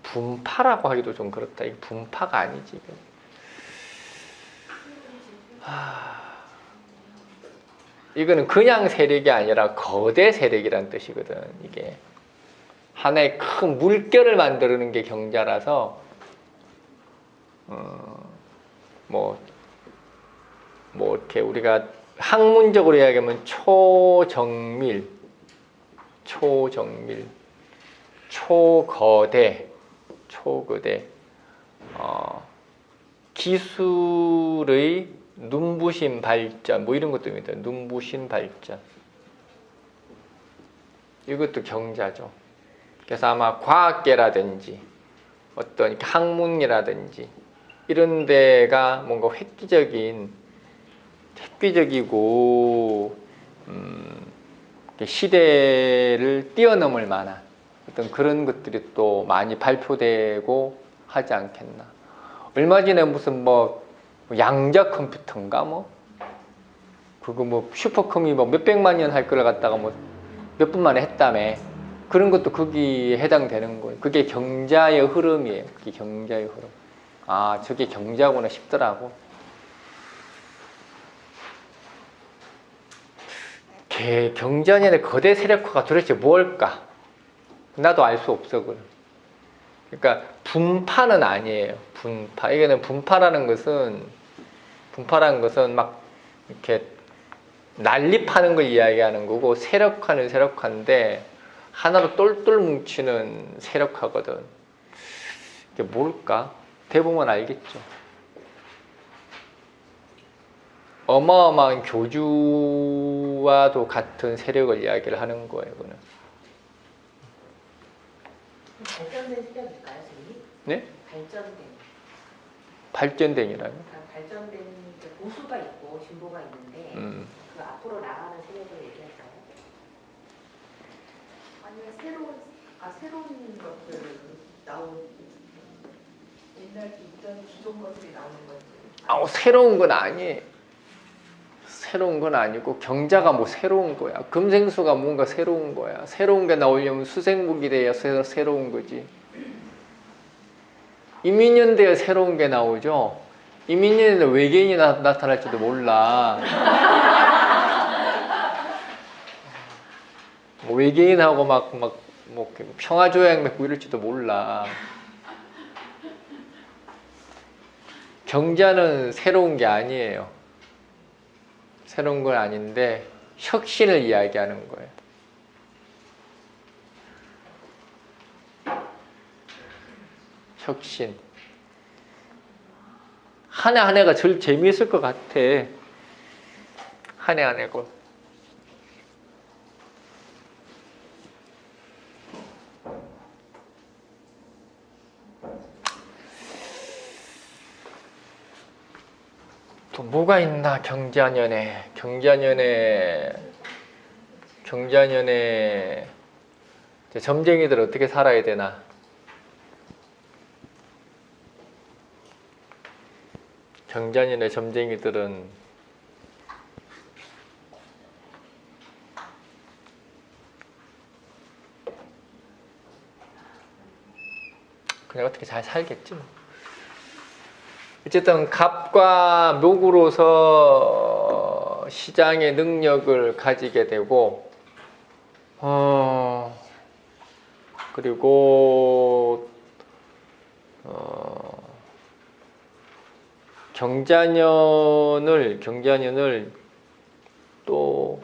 [SPEAKER 1] 분파라고 하기도 좀 그렇다. 이게 분파가 아니지. 이거는 그냥 세력이 아니라 거대 세력이란 뜻이거든. 이게 하나의 큰 물결을 만드는 게 경자라서 뭐 이렇게 우리가 학문적으로 이야기하면 초정밀, 초거대, 기술의 눈부신 발전, 뭐 이런 것들입니다. 눈부신 발전. 이것도 경자죠. 그래서 아마 과학계라든지 어떤 이렇게 학문이라든지 이런 데가 뭔가 획기적이고 시대를 뛰어넘을 만한 어떤 그런 것들이 또 많이 발표되고 하지 않겠나. 얼마 전에 무슨 뭐 양자 컴퓨터인가 그거 뭐 슈퍼컴이 뭐 몇백만 년 할 거를 갖다가 뭐 몇 분 만에 했다며. 그런 것도 거기에 해당되는 거예요. 그게 경자의 흐름이에요. 그게 경자의 흐름. 아, 저게 경자구나 싶더라고. 경자년의 거대 세력화가 도대체 뭘까? 나도 알 수 없어. 그러니까 분파는 아니에요. 분파. 이게는 분파라는 것은 막 이렇게 난립하는 걸 이야기하는 거고, 세력화는 세력화인데 하나로 똘똘 뭉치는 세력화거든. 이게 뭘까? 대부분 알겠죠. 어마어마한 교주와도 같은 세력을 이야기를 하는 거예요. 그거는.
[SPEAKER 5] 발전된 세력일까요, 선생님?
[SPEAKER 1] 네?
[SPEAKER 5] 발전된.
[SPEAKER 1] 발전된이라면?
[SPEAKER 5] 그러니까 발전된 보수가 있고 진보가 있는데 그 앞으로 나가는 세력을 얘기할까요?
[SPEAKER 6] 아니면 새로운 것들 옛날 있던 기존 것들이 나오는 건지.
[SPEAKER 1] 새로운 건 아니에요. 새로운 건 아니고 경자가 뭐 새로운 거야. 금생수가 뭔가 새로운 거야. 새로운 게 나오려면 수생목이 돼야 새로운 거지. 이민년대에 새로운 게 나오죠. 이민년에는 외계인이 나타날지도 몰라. 뭐 외계인하고 뭐 평화조약 맺고 이럴지도 몰라. 경자는 새로운 게 아니에요. 새로운 건 아닌데 혁신을 이야기하는 거예요. 혁신. 한 해 한 해가 제일 재미있을 것 같아. 한 해 한 해고. 또 뭐가 있나? 경자년에 점쟁이들 어떻게 살아야 되나? 경자년의 점쟁이들은 그냥 어떻게 잘 살겠지 뭐. 어쨌든 갑과 묘구로서 시장의 능력을 가지게 되고 그리고 경자년을 또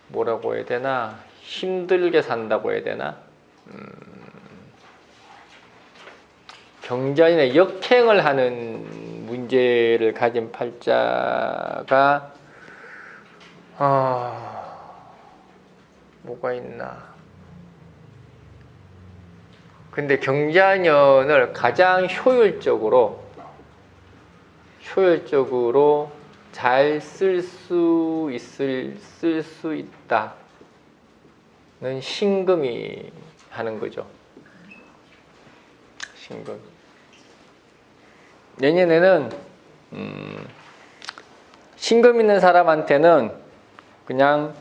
[SPEAKER 1] 뭐라고 해야 되나, 힘들게 산다고 해야 되나, 경자년의 역행을 하는 문제를 가진 팔자가 뭐가 있나. 근데 경자년을 가장 효율적으로 잘 쓸 수 있다는 신금이 하는 거죠. 신금. 내년에는 신금 있는 사람한테는 그냥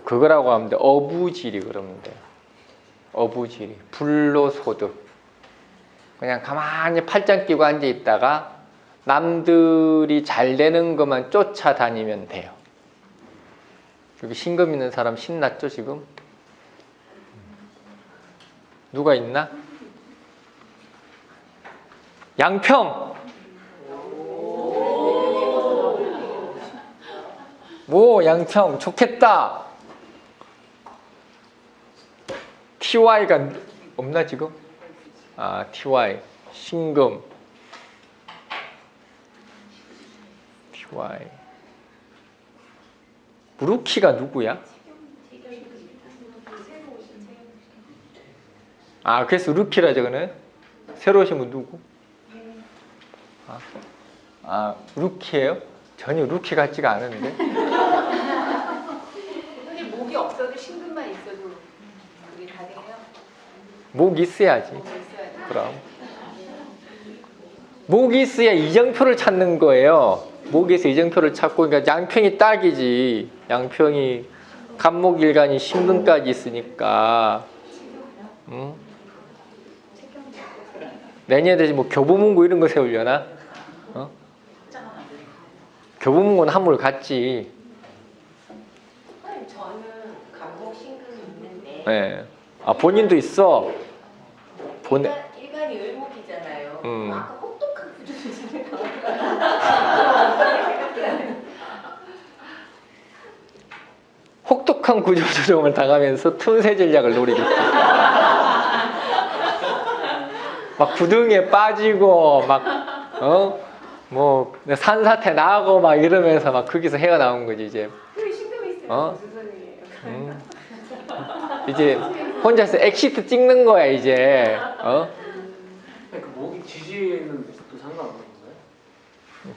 [SPEAKER 1] 그거라고 하면 돼. 어부지리 그러면 돼요. 어부지리, 불로소득. 그냥 가만히 팔짱 끼고 앉아 있다가 남들이 잘 되는 것만 쫓아다니면 돼요. 여기 신금 있는 사람 신났죠 지금? 누가 있나? 양평! 뭐 양평 좋겠다. TY가 없나 지금? 아, TY 신금 TY 루키가 누구야? 아, 그래서 루키라 저거는? 새로 오신 분 누구? 루키예요? 전혀 루키 같지가 않은데.
[SPEAKER 6] 근데 목이 없어도 신금만 있어도 그게 다 돼요?
[SPEAKER 1] 목 있어야지. 그럼 목이 있어야 이정표를 찾는 거예요. 목에서 이정표를 찾고, 그러니까 양평이 딱이지. 양평이 간목일간이 신금까지 있으니까. 내년에 뭐 교보문고 이런 거 세우려나? 교보문고는 한물 갔지.
[SPEAKER 5] 저는 간목 신금이 있는데.
[SPEAKER 1] 네. 아, 본인도 있어.
[SPEAKER 5] 일간이 을목이잖아요. 아까 혹독한 구조조정을
[SPEAKER 1] 혹독한 구조조정을 당하면서 틈새 전략을 노리고 있다. 막 구덩이에 빠지고 뭐 산사태 나고 막 이러면서 막 거기서 헤어나온 거지 이제.
[SPEAKER 6] 그게 신금이 있으면 무슨 소리예요?
[SPEAKER 1] 이제 혼자서 엑시트 찍는 거야 이제.
[SPEAKER 7] 그 목이 지지에 있는 데도 상관없는 건가요?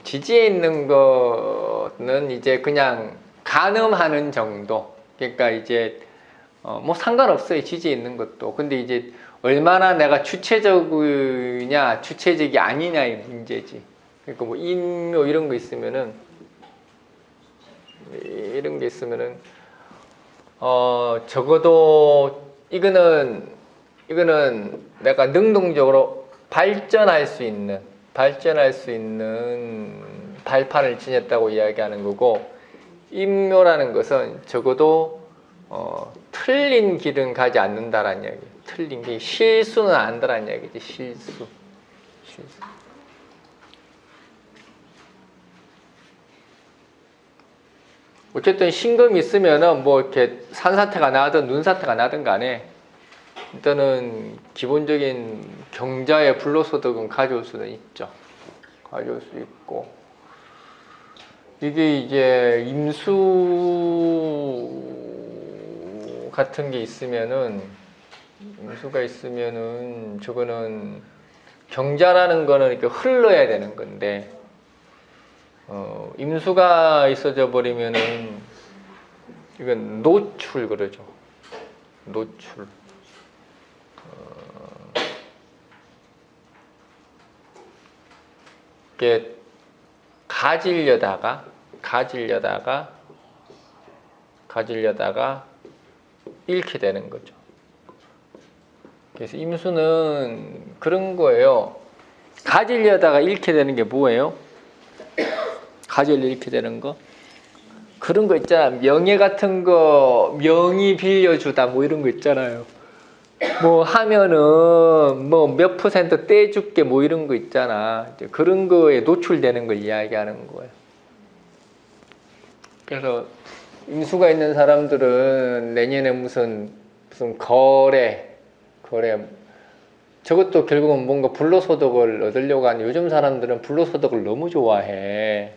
[SPEAKER 1] 지지에 있는 거는 이제 그냥 가늠하는 정도. 그러니까 이제 뭐 상관없어요 지지에 있는 것도. 근데 이제 얼마나 내가 주체적이냐 주체적이 아니냐의 문제지. 그러니까 뭐 인묘 이런 거 있으면은 적어도 이거는 내가 능동적으로 발전할 수 있는 발판을 지녔다고 이야기하는 거고, 인묘라는 것은 적어도 틀린 길은 가지 않는다라는 이야기. 틀린 게 실수는 안 한다라는 이야기지. 실수. 어쨌든 신금이 있으면은 뭐 이렇게 산사태가 나든 눈사태가 나든 간에 일단은 기본적인 경자의 불로소득은 가져올 수는 있죠. 가져올 수 있고, 이게 이제 임수 같은 게 있으면은, 저거는 경자라는 거는 이렇게 흘러야 되는 건데, 임수가 있어져 버리면은 이건 노출 그러죠. 노출. 이게 가지려다가 잃게 되는 거죠. 그래서 임수는 그런 거예요. 가지려다가 잃게 되는 게 뭐예요? 가지려 잃게 되는 거? 그런 거 있잖아. 명예 같은 거, 명의 빌려주다 뭐 이런 거 있잖아요. 뭐 하면은 뭐 몇 % 떼줄게 뭐 이런 거 있잖아. 이제 그런 거에 노출되는 걸 이야기하는 거예요. 그래서 임수가 있는 사람들은 내년에 무슨 거래 저것도 결국은 뭔가 불로소득을 얻으려고 하는, 요즘 사람들은 불로소득을 너무 좋아해.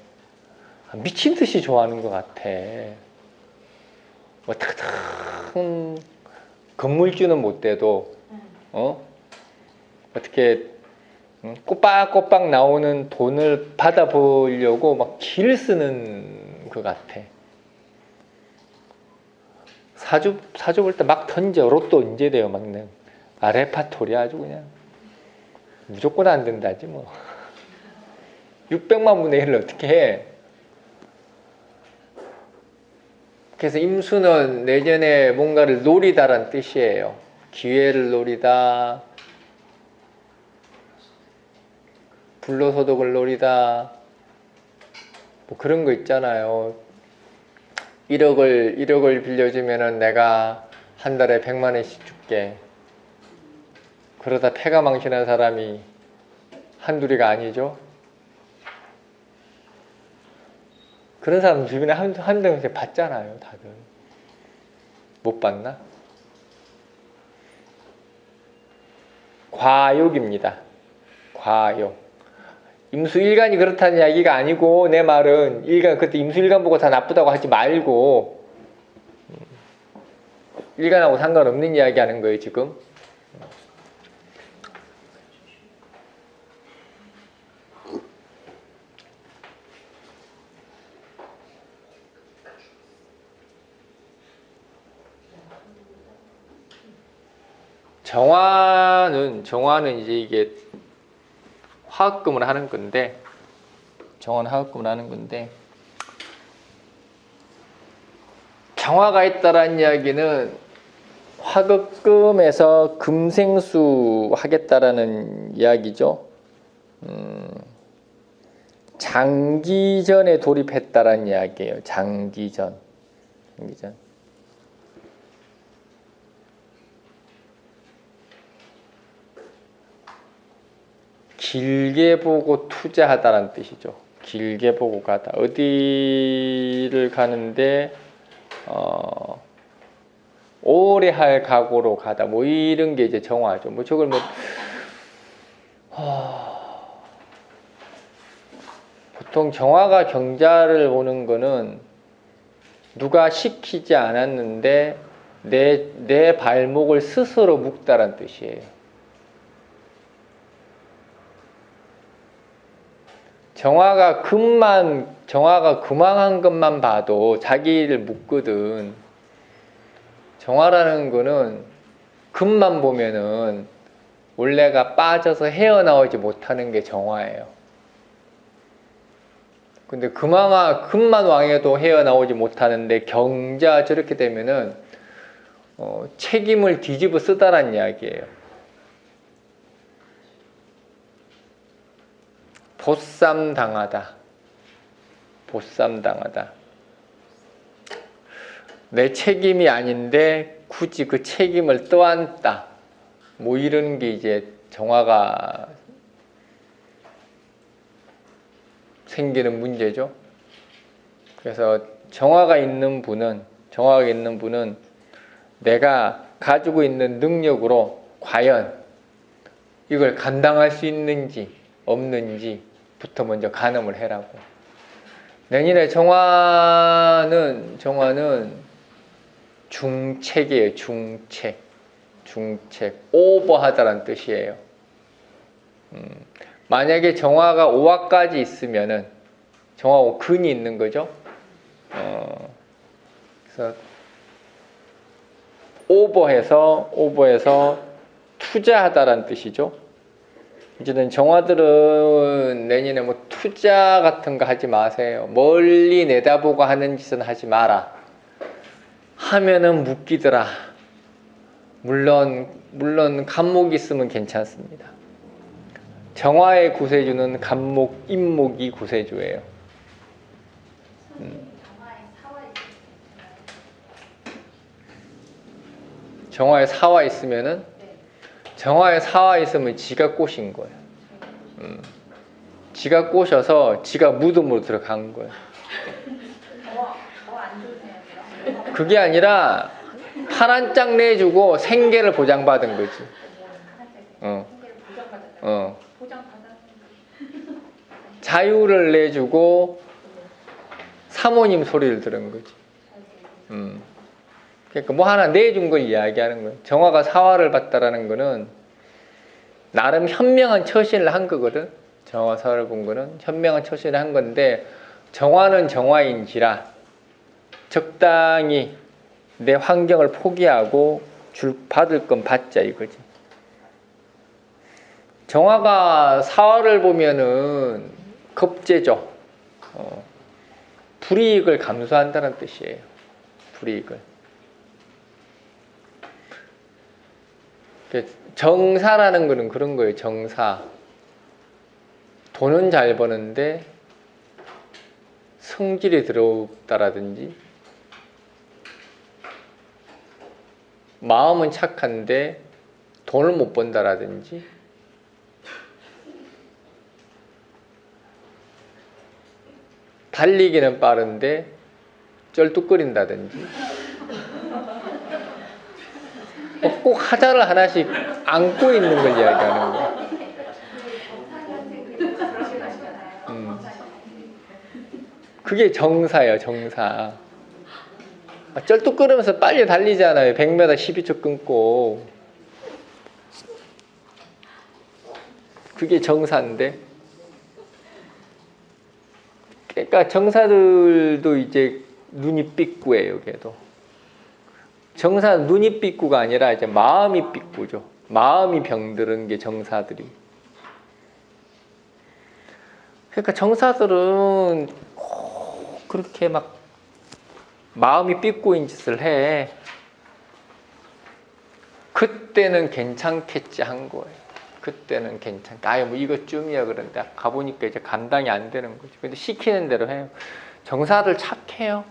[SPEAKER 1] 미친 듯이 좋아하는 것 같아. 뭐 탁탁 건물주는 못 돼도 어떻게 꼬박꼬박 나오는 돈을 받아보려고 막 기를 쓰는 것 같아. 사주 볼 때 막 던져. 로또 언제 돼요? 막 아레파토리 아주 그냥 무조건 안 된다지 뭐. 600만 분의 1을 어떻게 해? 그래서 임수는 내년에 뭔가를 노리다란 뜻이에요. 기회를 노리다, 불로소득을 노리다, 뭐 그런 거 있잖아요. 1억을 빌려주면은 내가 한 달에 100만 원씩 줄게. 그러다 패가 망신한 사람이 한둘이가 아니죠. 그런 사람 주변에 한 명씩 봤잖아요, 다들. 못 봤나? 과욕입니다. 과욕. 임수일간이 그렇다는 이야기가 아니고, 내 말은 일간, 그때 임수일간 보고 다 나쁘다고 하지 말고 일간하고 상관없는 이야기 하는 거예요, 지금. 정화는 이제 이게 화학금을 하는 건데, 정화는 화학금을 하는 건데, 정화가 있다라는 이야기는 화극금에서 금생수 하겠다라는 이야기죠. 장기전에 돌입했다라는 이야기예요. 장기전. 길게 보고 투자하다라는 뜻이죠. 길게 보고 가다. 어디를 가는데 오래 할 각오로 가다. 뭐 이런 게 이제 정화죠. 뭐 저걸 뭐 보통 정화가 경자를 보는 거는 누가 시키지 않았는데 내 발목을 스스로 묶다라는 뜻이에요. 정화가 금왕한 것만 봐도 자기를 묶거든. 정화라는 거는 금만 보면은 원래가 빠져서 헤어나오지 못하는 게 정화예요. 근데 금만 왕해도 헤어나오지 못하는데 경자 저렇게 되면은 책임을 뒤집어 쓰다란 이야기예요. 보쌈당하다. 내 책임이 아닌데 굳이 그 책임을 떠안다. 뭐 이런 게 이제 정화가 생기는 문제죠. 그래서 정화가 있는 분은 내가 가지고 있는 능력으로 과연 이걸 감당할 수 있는지 없는지부터 먼저 가늠을 해라고. 내년에 정화는 중책이에요. 중책. 오버하다라는 뜻이에요. 만약에 정화가 5화까지 있으면은 정화고 근이 있는 거죠. 그래서 오버해서 투자하다라는 뜻이죠. 이제는 정화들은 내년에 뭐 투자 같은 거 하지 마세요. 멀리 내다보고 하는 짓은 하지 마라. 하면은 묶이더라. 물론 간목이 있으면 괜찮습니다. 정화의 구세주는 간목, 임목이 구세주예요. 정화에 사화 있으면은 정화에 사화 있으면 지가 꼬신 거예요. 지가 꼬셔서 지가 무덤으로 들어간 거예요. 그게 아니라 파란 짝 내주고 생계를 보장받은 거지. 자유를 내주고 사모님 소리를 들은 거지. 그러니까 뭐 하나 내준 걸 이야기하는 거예요. 정화가 사화를 받다라는 거는 나름 현명한 처신을 한 거거든. 정화 사화를 본 거는 현명한 처신을 한 건데 정화는 정화인지라 적당히 내 환경을 포기하고 받을 건 받자 이거지. 정화가 사화를 보면은 겁재죠. 불이익을 감수한다는 뜻이에요. 불이익을. 정사라는 거는 그런 거예요. 정사. 돈은 잘 버는데 성질이 더럽다라든지 마음은 착한데 돈을 못 번다라든지 달리기는 빠른데 쩔뚝거린다든지 꼭 하자를 하나씩 안고 있는 걸 이야기하는 거예요. 그게 정사예요. 정사. 쩔뚝거리면서 빨리 달리잖아요. 100m 12초 끊고. 그게 정사인데. 그러니까 정사들도 이제 눈이 삐꾸예요. 걔도. 정사는 눈이 삐꾸가 아니라 이제 마음이 삐꾸죠. 마음이 병들은 게 정사들이. 그러니까 정사들은 꼭 그렇게 막 마음이 삐꾸인 짓을 해. 그때는 괜찮겠지 한 거예요. 그때는 괜찮다. 아유 뭐 이것쯤이야 그런데 가보니까 이제 감당이 안 되는 거죠. 근데 시키는 대로 해요. 정사들 착해요.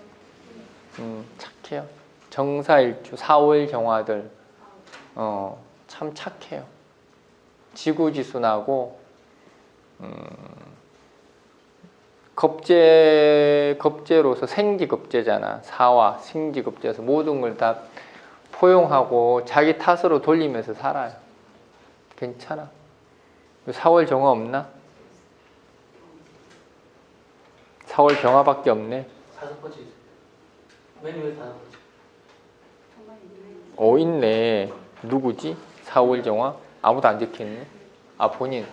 [SPEAKER 1] 착해요. 정사일주, 사월 정화들 참 착해요. 지구지순하고 겁재로서 생지겁재잖아. 사화, 생지겁재에서 모든 걸 다 포용하고 자기 탓으로 돌리면서 살아요. 괜찮아. 사월 정화 없나? 사월 정화밖에 없네.
[SPEAKER 7] 5번째. 맨 위에 5번째.
[SPEAKER 1] 있네. 누구지? 4월 정화? 아무도 안 적혀있네. 아 본인.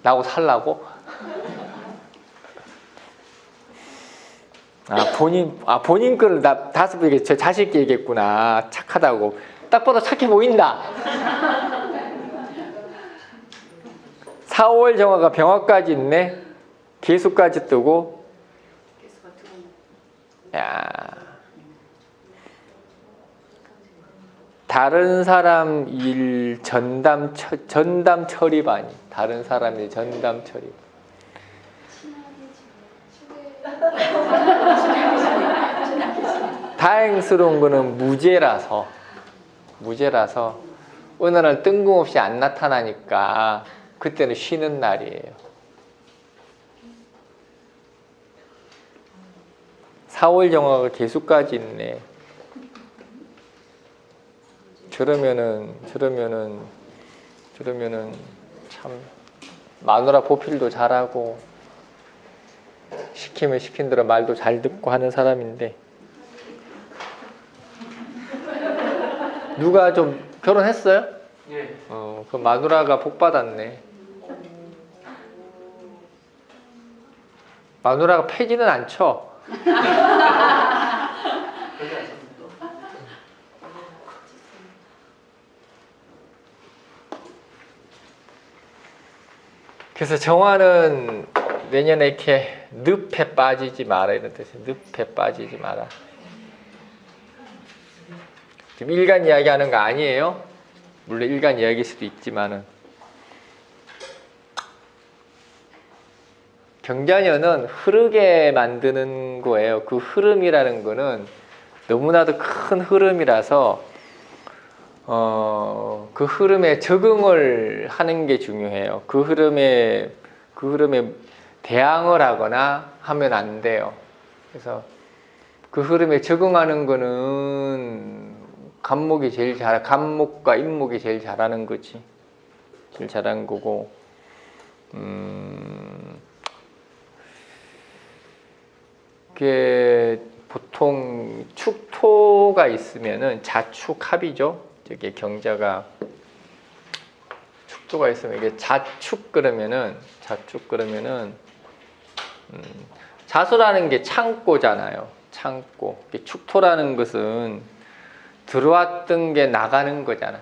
[SPEAKER 1] 나하고 살라고? 본인 거를 나 5번 저 자식이 얘기했구나. 착하다고. 딱 봐도 착해 보인다. 4월 정화가 병화까지 있네. 개수까지 뜨고. 야. 다른 사람 일 전담 처리 반이. 다른 사람 일 전담 처리. 다행스러운 거는 무죄라서 어느 날 뜬금없이 안 나타나니까 그때는 쉬는 날이에요. 4월 정화가 개수까지 있네. 저러면은 참 마누라 보필도 잘하고 시키면 시킨 대로 말도 잘 듣고 하는 사람인데 누가 좀 결혼했어요?
[SPEAKER 7] 예.
[SPEAKER 1] 그 마누라가 복 받았네. 마누라가 패지는 않죠. 그래서 정화는 내년에 이렇게 늪에 빠지지 마라 이런 뜻이에요. 늪에 빠지지 마라. 지금 일간 이야기하는 거 아니에요. 물론 일간 이야기일 수도 있지만은 경자년은 흐르게 만드는 거예요. 그 흐름이라는 거는 너무나도 큰 흐름이라서 그 흐름에 적응을 하는 게 중요해요. 그 흐름에 대항을 하거나 하면 안 돼요. 그래서 그 흐름에 적응하는 거는 간목과 인목이 제일 잘하는 거지. 제일 잘하는 거고. 그게 보통 축토가 있으면은 자축합이죠. 저게 경자가 축토가 있으면 이게 자축 그러면은 자수라는 게 창고잖아요. 창고. 축토라는 것은 들어왔던 게 나가는 거잖아.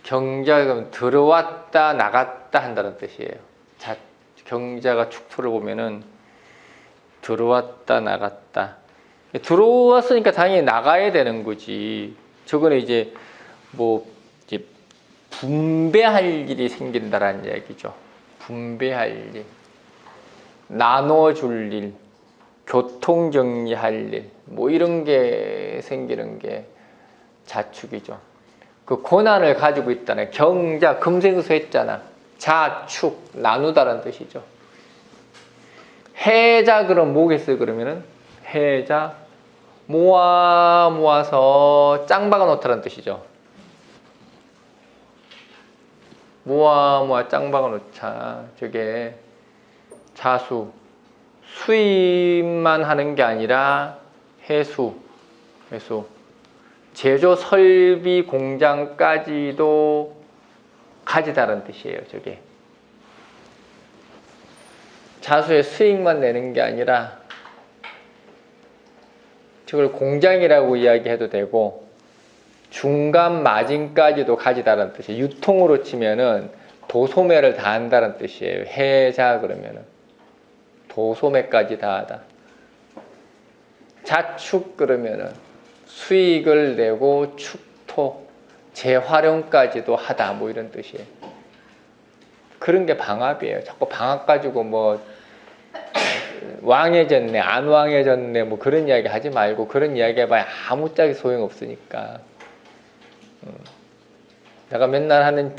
[SPEAKER 1] 경자가 들어왔다 나갔다 한다는 뜻이에요. 경자가 축토를 보면은 들어왔다 나갔다. 들어왔으니까 당연히 나가야 되는 거지. 저거는 이제 이제 분배할 일이 생긴다라는 얘기죠. 분배할 일, 나눠줄 일, 교통 정리할 일, 이런 게 생기는 게 자축이죠. 그 고난을 가지고 있다는 경자 금생수 했잖아. 자축 나누다라는 뜻이죠. 해자 그럼 뭐겠어요? 그러면은 해자 모아서 짱 박아 놓다라는 뜻이죠. 모아 짱 박아 놓자. 저게 자수 수입만 하는 게 아니라 해수 제조 설비 공장까지도 가지다라는 뜻이에요. 저게 자수의 수익만 내는 게 아니라 저걸 공장이라고 이야기해도 되고 중간 마진까지도 가지다라는 뜻이에요. 유통으로 치면은 도소매를 다 한다는 뜻이에요. 해자 그러면은 도소매까지 다 하다. 자축 그러면은 수익을 내고 축토 재활용까지도 하다 이런 뜻이에요. 그런 게 방압이에요. 자꾸 방압 가지고 왕해졌네 안 왕해졌네 그런 이야기 하지 말고 그런 이야기 해봐야 아무짝에 소용없으니까. 내가 맨날 하는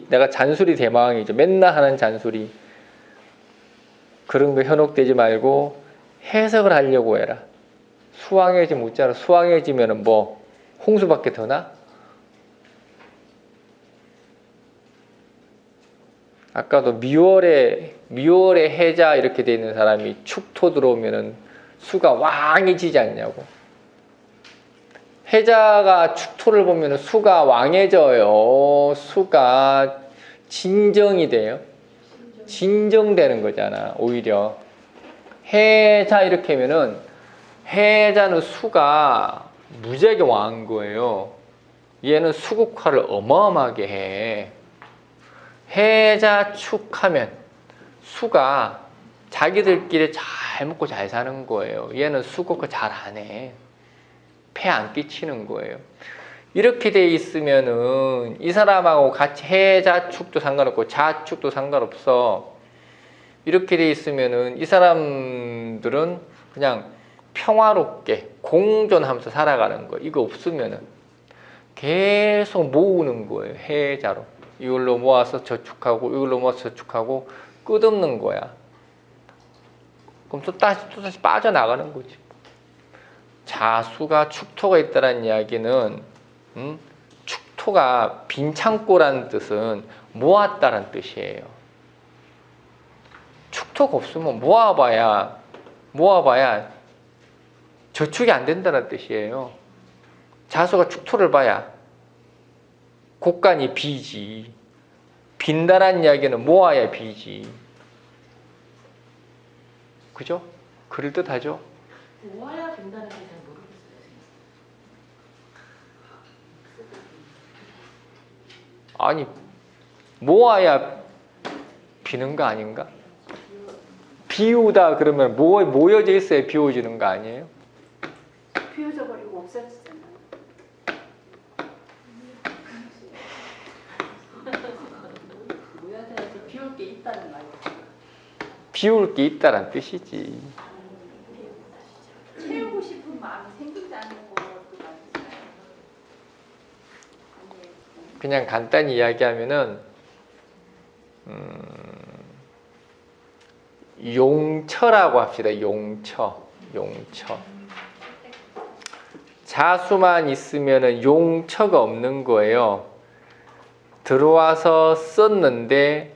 [SPEAKER 1] 내가 잔소리 대마왕이죠. 맨날 하는 잔소리 그런 거 현혹되지 말고 해석을 하려고 해라. 수왕해지면 웃잖아. 수왕해지면은 홍수밖에 더 나? 아까도 미월에 해자 이렇게 돼 있는 사람이 축토 들어오면은 수가 왕해지지 않냐고. 해자가 축토를 보면은 수가 왕해져요. 수가 진정이 돼요. 진정되는 거잖아. 오히려 해자 이렇게 하면은 해자는 수가 무지하게 왕한 거예요. 얘는 수국화를 어마어마하게 해. 해자 축하면 수가 자기들끼리 잘 먹고 잘 사는 거예요. 얘는 수국화 잘 안 해. 폐 안 끼치는 거예요. 이렇게 돼 있으면은 이 사람하고 같이 해자축도 상관없고 자축도 상관없어. 이렇게 돼 있으면은 이 사람들은 그냥 평화롭게 공존하면서 살아가는 거예요. 이거 없으면은 계속 모으는 거예요. 해자로. 이걸로 모아서 저축하고 이걸로 모아서 저축하고 끝없는 거야. 그럼 또 다시 빠져나가는 거지. 자수가 축토가 있다는 이야기는 축토가 빈창고라는 뜻은 모았다는 뜻이에요. 축토가 없으면 모아봐야 저축이 안 된다는 뜻이에요. 자수가 축토를 봐야 곡간이 비지. 빈다란 이야기는 모아야 비지. 그죠? 그럴듯하죠?
[SPEAKER 6] 모아야 된다는 게 잘 모르겠어요.
[SPEAKER 1] 아니 모아야 비는 거 아닌가? 비우다 그러면 모여져 있어야 비워지는 거 아니에요?
[SPEAKER 4] 비워져 버리고 없어지잖아. 있다는 말이죠.
[SPEAKER 1] 비울 게 있다란 뜻이지.
[SPEAKER 4] 채우고 싶은 마음이 생긴다는 것도 맞잖아요.
[SPEAKER 1] 그냥 간단히 이야기하면은 용처라고 합시다. 용처. 자수만 있으면은 용처가 없는 거예요. 들어와서 썼는데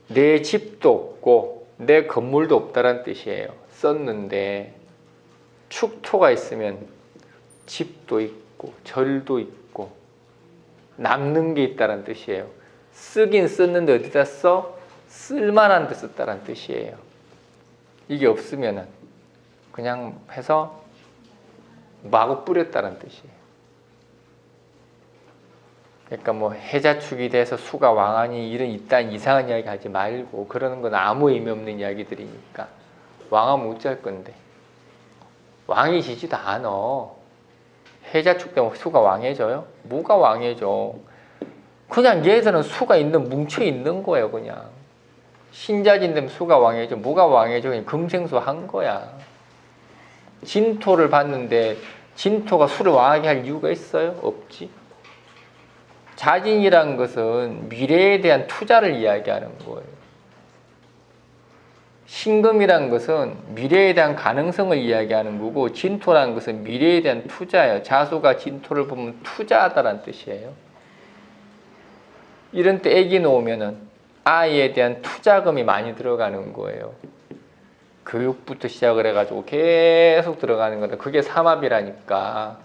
[SPEAKER 1] 내 집도 없고 내 건물도 없다란 뜻이에요. 썼는데 축토가 있으면 집도 있고 절도 있고 남는 게 있다란 뜻이에요. 쓰긴 썼는데 어디다 써? 쓸만한 데 썼다란 뜻이에요. 이게 없으면은 그냥 해서 마구 뿌렸다는 뜻이에요. 그러니까 뭐 해자축이 돼서 수가 왕하니 이런 이딴 이상한 이야기 하지 말고, 그러는 건 아무 의미 없는 이야기들이니까. 왕하면 어쩔 건데. 왕이 지지도 않아. 해자축 때문에 수가 왕해져요? 뭐가 왕해져? 그냥 얘들은 수가 있는 뭉쳐 있는 거예요. 그냥 신자진 되면 수가 왕해져. 뭐가 왕해져? 그냥 금생수 한 거야. 진토를 봤는데 진토가 수를 왕하게 할 이유가 있어요? 없지. 자진이라는 것은 미래에 대한 투자를 이야기하는 거예요. 신금이라는 것은 미래에 대한 가능성을 이야기하는 거고, 진토라는 것은 미래에 대한 투자예요. 자수가 진토를 보면 투자하다라는 뜻이에요. 이런 때 애기 놓으면은 아이에 대한 투자금이 많이 들어가는 거예요. 교육부터 시작을 해가지고 계속 들어가는 거다. 그게 삼합이라니까.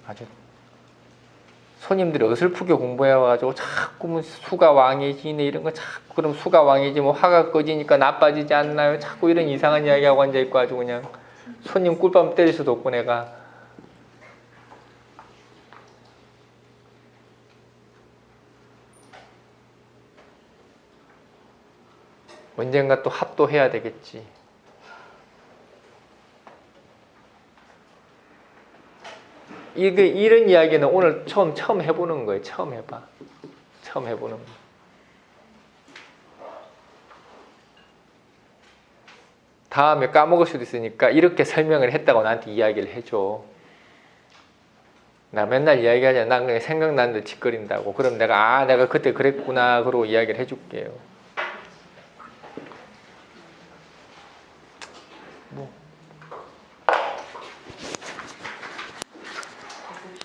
[SPEAKER 1] 아주 손님들이 어설프게 공부해와가지고 자꾸 수가 왕해지네 이런 거 자꾸, 그럼 수가 왕해지면 화가 꺼지니까 나빠지지 않나요? 자꾸 이런 이상한 이야기하고 앉아있고 아주 그냥 손님 꿀밤 때릴 수도 없고 내가. 언젠가 또 합도해야 되겠지. 이런 이야기는 오늘 처음 해보는 거예요. 처음 해봐. 처음 해보는 거. 다음에 까먹을 수도 있으니까 이렇게 설명을 했다고 나한테 이야기를 해줘. 나 맨날 이야기하잖아. 난 그냥 생각나는데 짓거린다고. 그럼 내가 내가 그때 그랬구나 그러고 이야기를 해줄게요. 뭐